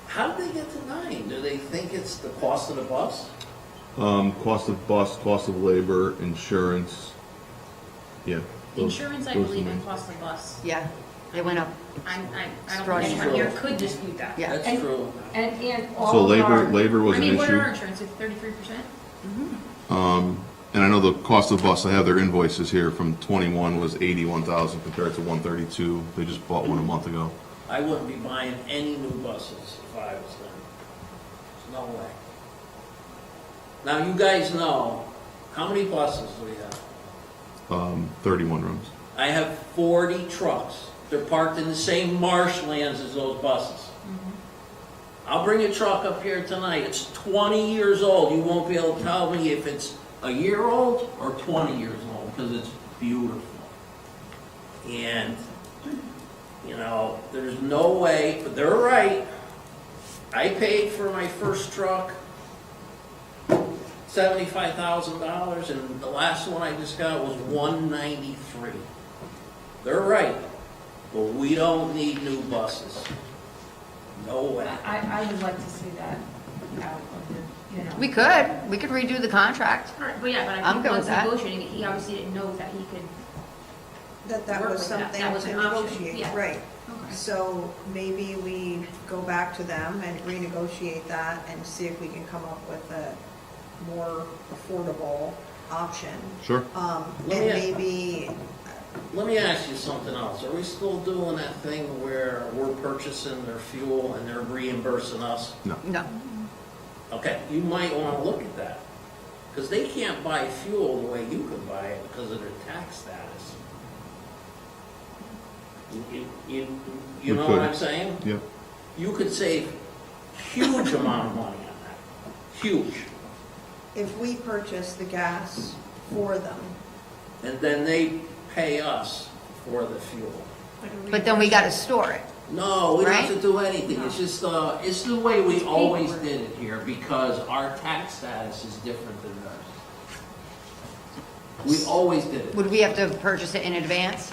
how did they get to 9? Do they think it's the cost of the bus? Cost of bus, cost of labor, insurance. Yeah. Insurance, I those believe, are and main. cost of bus. Yeah, they went up. I don't Strong think anyone true. here could dispute that. Yeah. That's true. And all So of our. labor was I an mean, what are our issue. insurance, it's 33%? And I know the cost of bus, I have their invoices here from 21 was 81,000 compared to 132. They just bought one a month ago. I wouldn't be buying any new buses if I was them. There's no way. Now, you guys know, how many buses do we have? 31 rooms. I have 40 trucks. They're parked in the same marshlands as those buses. I'll bring a truck up here tonight. It's 20 years old. You won't be able to tell me if it's a year old or 20 years old because it's beautiful. And, you know, there's no way, but they're right. I paid for my first truck $75,000 and the last one I just got was $193. They're right, but we don't need new buses. No way. I would like to see that out of the, you know. We could redo the contract. All right, but yeah, but I I'm think good once with that. negotiating it, he obviously didn't know that he could. that Work was with that. something That was to an option, negotiate, yeah. right. Okay. So maybe we go back to them and renegotiate that and see if we can come up with a more affordable option. Sure. And Let me- maybe, Let me ask you something else. Are we still doing that thing where we're purchasing their fuel and they're reimbursing us? No. Okay, you might want to look at that. Because they can't buy fuel the way you can buy it because of their tax status. You We know could. what I'm saying? Yep. You could save huge amount of money on that. Huge. if we purchase the gas for them, And then they pay us for the fuel. But then we got to store it. No, we don't have Right? to do anything. It's just, it's the way we always did it here because our tax status is different than theirs. We always did it. Would we have to purchase it in advance?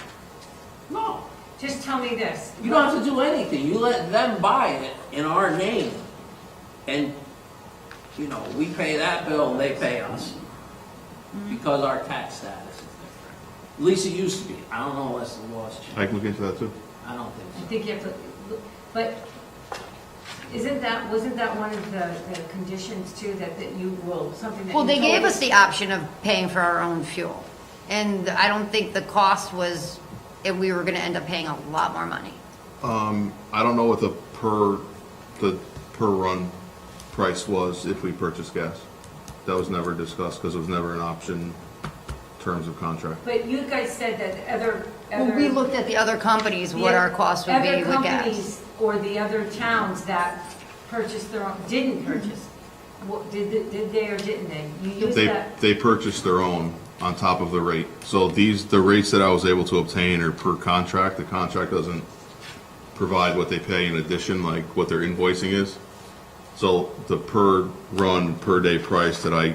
No, Just tell me this. you don't have to do anything. You let them buy it in our name. And, you know, we pay that bill and they pay us. Because our tax status is different. At least it used to be. I don't know unless the laws I changed. can look into that too. I don't I think so. think you have to, but wasn't that one of the conditions too, that you will, something that you Well, they told gave us the option of paying for our own fuel. And I don't think the cost was, if we were going to end up paying a lot more money. I don't know what the per price was if we purchased gas. That was never discussed because it was never an option in terms of contract. But you guys said that other. Well, we looked at the other companies, what our cost would be with Other gas. companies or the other towns that purchased their own, didn't purchase, did they or didn't they? You used that. They purchased their own on top of the rate. So the rates that I was able to obtain are per contract. The contract doesn't provide what they pay in addition, like what their invoicing is. So the per run, per day price that I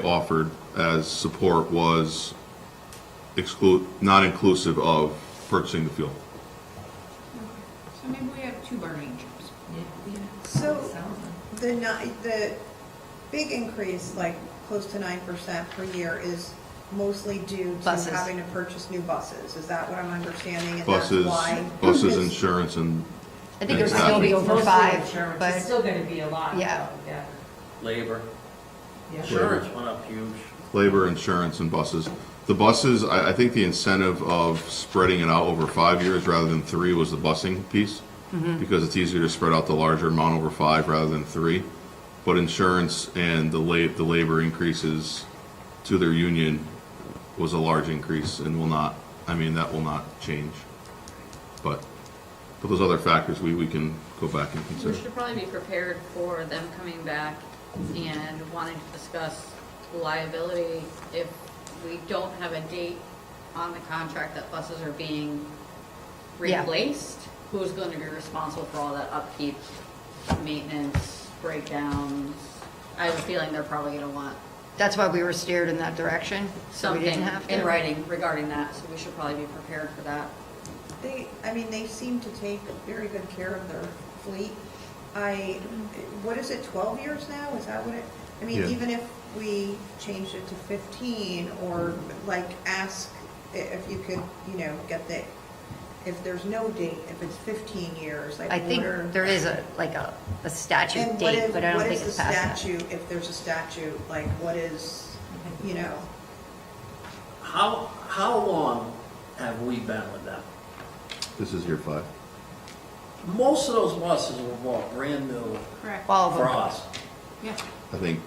offered as support was not inclusive of purchasing the fuel. So maybe we have two bargaining chips. So the big increase, like close to 9% per year, is mostly due to Buses. having to purchase new buses. Is that what I'm understanding? And that's Buses, why? insurance, and I think it would Exactly. still be over Mostly 5, insurance. but It's still gonna be a lot. Yeah. Yeah. Labor, Yeah. insurance went up huge. labor, insurance, and buses. The buses, I think the incentive of spreading it out over 5 years rather than 3 was the busing piece, because it's easier to spread out the larger amount over 5 rather than 3. But insurance and the labor increases to their union was a large increase and that will not change. But those other factors, we can go back and We consider. should probably be prepared for them coming back and wanting to discuss liability if we don't have a date on the contract that buses are being Yeah. replaced. Who's going to be responsible for all that upkeep, maintenance, breakdowns? I have a feeling they're probably going to want that's why we were steered in that direction, so we something didn't have to. in writing regarding that, so we should probably be prepared for that. They seem to take very good care of their fleet. What is it, 12 years now? Is that what it, Yeah. even if we changed it to 15 or like ask if you could, if there's no date, if it's 15 years, like I think what are- there is a statute And date, but I don't think it's what is the past that. statute, if there's a statute, like what is, How long have we been with them? This is year 5. Most of those buses were bought brand new Correct. All of for them. us. Yeah. I think,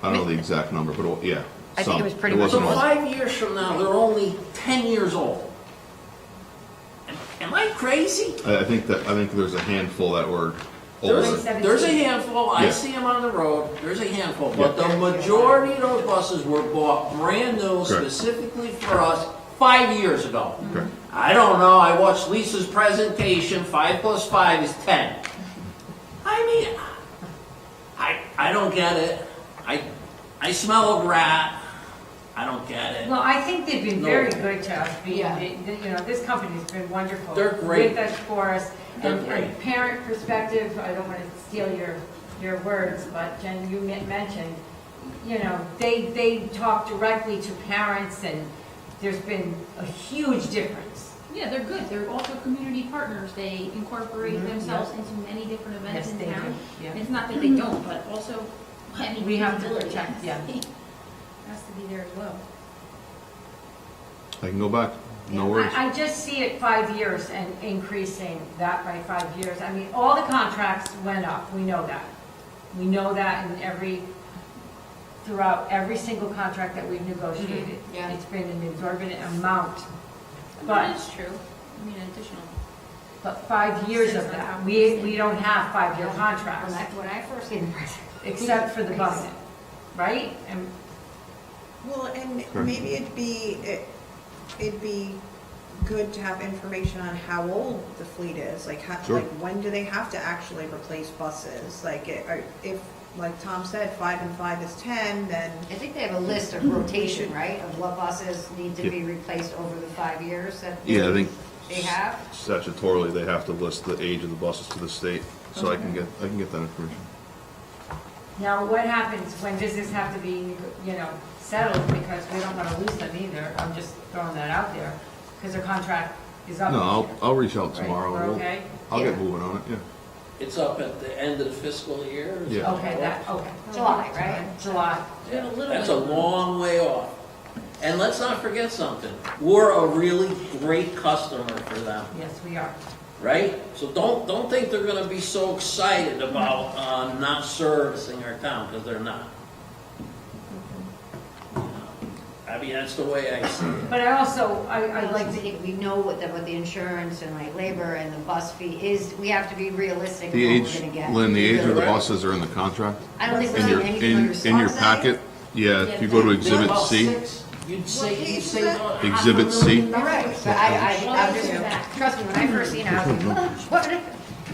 I don't know the exact number, but yeah. I think it was some. pretty much So wasn't most. much. 5 years from now, they're only 10 years old. Am I crazy? I think there's a handful that were There's, older. there's a handful, I Yeah. see them on the road, there's a handful, but the majority of those buses were bought brand new Correct. specifically for us 5 years ago. Correct. I don't know, I watched Lisa's presentation, 5 plus 5 is 10. I mean, I don't get it. I smell a rat, I don't get it. Well, I think they've been No. very good to us. Yeah. This company's been wonderful. They're great. With us, for us. They're And great. parent perspective, I don't want to steal your words, but Jen, you mentioned, they talk directly to parents and there's been a huge difference. Yeah, they're good. They're also community partners. They incorporate themselves into many different events Yes, in they do. town. Yeah. It's not that they don't, but also, We have to feasibility protect, yeah. has to be there as well. I can go back, no worries. I just see it 5 years and increasing that by 5 years. I mean, all the contracts went up, we know that. We know that throughout every single contract that we've negotiated. Yeah. It's been an exorbitant amount. That But, is true. I mean, additional. but 5 years of that, we don't have 5-year contracts, When I first came to Preston. except for the busing, right? And well, and Correct. maybe it'd be good to have information on how old the fleet is, like Sure. like when do they have to actually replace buses? Like if, like Tom said, 5 and 5 is 10, then I think they have a list of rotation, right, of what buses need to be replaced over the 5 years that Yeah, I think they have? statutorily, they have to list the age of the buses to the state, so I can get that information. now what happens when business have to be, settled because we don't want to lose them either? I'm just throwing that out there, because their contract is up. No, I'll reach out Right, tomorrow. we're We'll- okay? I'll get Yeah. moving on it, yeah. It's up at the end of the fiscal year. is Yeah. that Okay, July, right? July. Yeah, a little That's bit. a long way off. And let's not forget something, we're a really great customer for them. Yes, we are. right? So don't think they're gonna be so excited about, not servicing our town, because they're not. I mean, that's the way I see it. But I also, I like to think, we know what the insurance and like labor and the bus fee is, we have to be realistic The in what age, we're gonna get. Lynn, the age of the buses are in the contract. I don't think In we your, need anything under. in your packet, yeah, if you go to There's Exhibit about C, 6. You'd say about Exhibit C. Right, but I'm just, trust me, when I first seen it, I was like, what did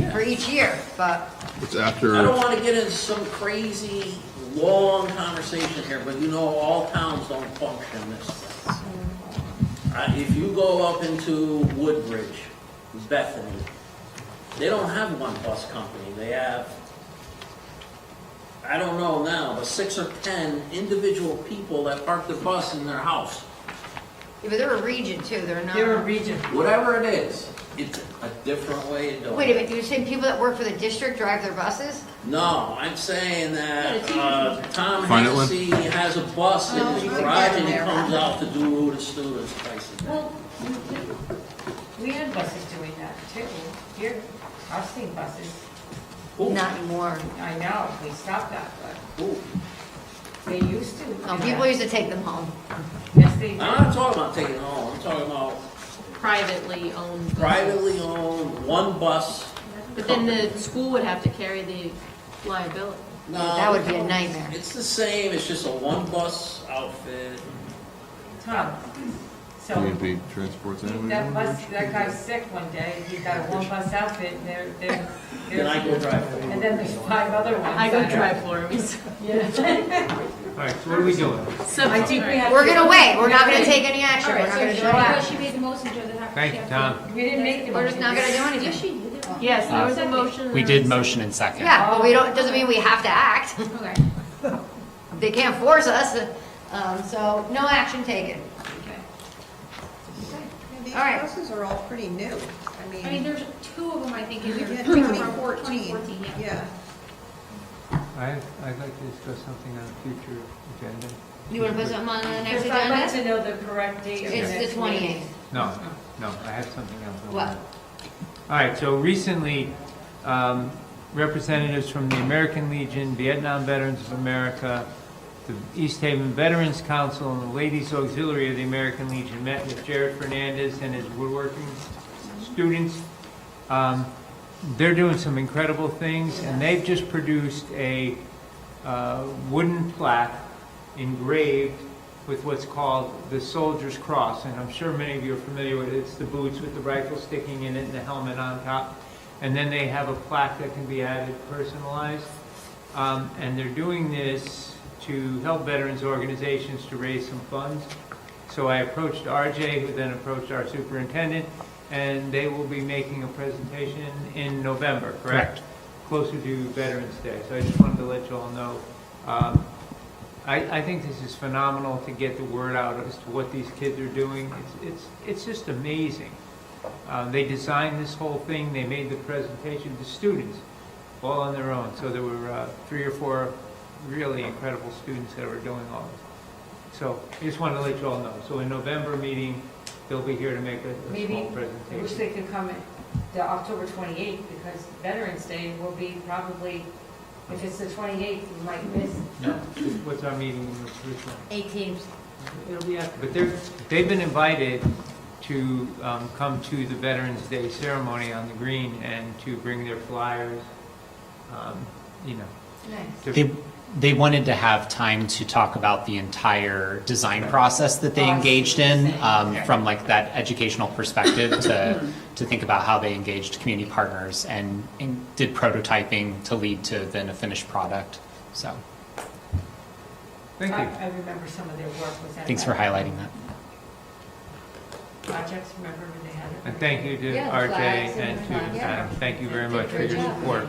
it, for each year, but, it's I don't after, want to get into some crazy, long conversation here, but you know, all towns don't function this way. If you go up into Woodbridge, Bethany, they don't have one bus company. They have, I don't know now, but 6 or 10 individual people that park their bus in their house. yeah, but they're a region too, they're not. They're a region. Whatever it is, it's a different way of doing it. Wait a minute, you're saying people that work for the district drive their buses? No, I'm saying that Tom Find it, Lynn? Hennessy has a bus in his you can garage get and he them there. comes out to do the students twice a day. Well, we had buses doing that too. Here, I've seen buses. Ooh, Not anymore. I know, we stopped that, but ooh. they used to. Oh, people used to take them home. Yes, they did. I'm not talking about taking it home, I'm talking about Privately owned. buses. privately owned, one bus. But then the school would have to carry the liability. No, That would be a nightmare. It's the same, it's just a one bus outfit. Tom, so B&B transports anybody? that bus, that guy's sick one day, he got a one bus outfit, and Then I go drive for and you. then there's 5 other ones. I go that are- drive for him. Yeah. All right, so what are we doing? I think we have. We're to- gonna wait, we're not gonna take any action, All we're right, not so gonna she show up. she made the motion, Joe, that Thank you, Tom. We didn't make the We're just motion. not gonna do anything. Yes, she did. Yes, there was a motion. We did motion and second. Yeah, but we don't, it doesn't mean we have to act. Okay, They can't force us, so no action taken. okay. Yeah, these All right. buses are all pretty new. I mean, there's 2 of them, I think, in here. Yeah, From 2014. 2014, yeah. Yeah. I'd like to discuss something on a future agenda. You wanna put something on the next Because I'd like agenda? to know the correct date. of It's next the meeting. 28th. No, I have something else. I What? wanna- All right, so recently, representatives from the American Legion, Vietnam Veterans of America, the East Haven Veterans Council, and the Ladies Auxiliary of the American Legion met with Jared Fernandez and his woodworking students. They're doing some incredible things, and they've just produced a wooden plaque engraved with what's called the Soldier's Cross, and I'm sure many of you are familiar with it. It's the boots with the rifle sticking in it and the helmet on top. And then they have a plaque that can be added, personalized. And they're doing this to help veterans organizations to raise some funds. So I approached RJ, who then approached our superintendent, and they will be making a presentation in November, correct? Closer to Veterans Day. So I just wanted to let you all know. I think this is phenomenal to get the word out as to what these kids are doing. It's just amazing. They designed this whole thing, they made the presentation, the students, all on their own. So there were 3 or 4 really incredible students that were doing all this. So I just wanted to let you all know. So in November meeting, they'll be here to make a Maybe, small I wish presentation. they could come the October 28th, because Veterans Day will be probably, if it's the 28th, we might miss No, what's our meeting in this one? 18th. It'll be after, but they've been invited to come to the Veterans Day ceremony on the green and to bring their flyers, you know. Nice. to- They wanted to have time to talk about the entire design process that they engaged in, from like that educational perspective to think about how they engaged community partners and did prototyping to lead to then a finished product. So Thank you. I remember some of their work was at thanks for highlighting that. projects, remember when they had it? And thank you to Yeah, RJ flags and and to flags. Adam. Thank you very much for Great your job. support.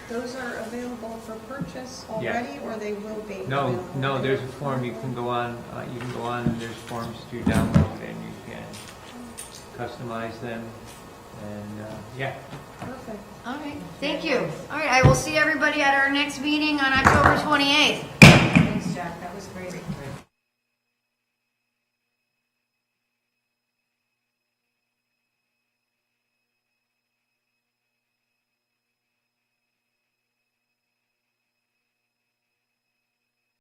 Those are available for purchase Yeah. already, or they will be? No, available? no, there's a form you can go on, and there's forms to download and you can customize them. And, yeah. Perfect. All right, thank you. All right, I will see everybody at our next meeting on October 28th. Thanks, Jack, that was great.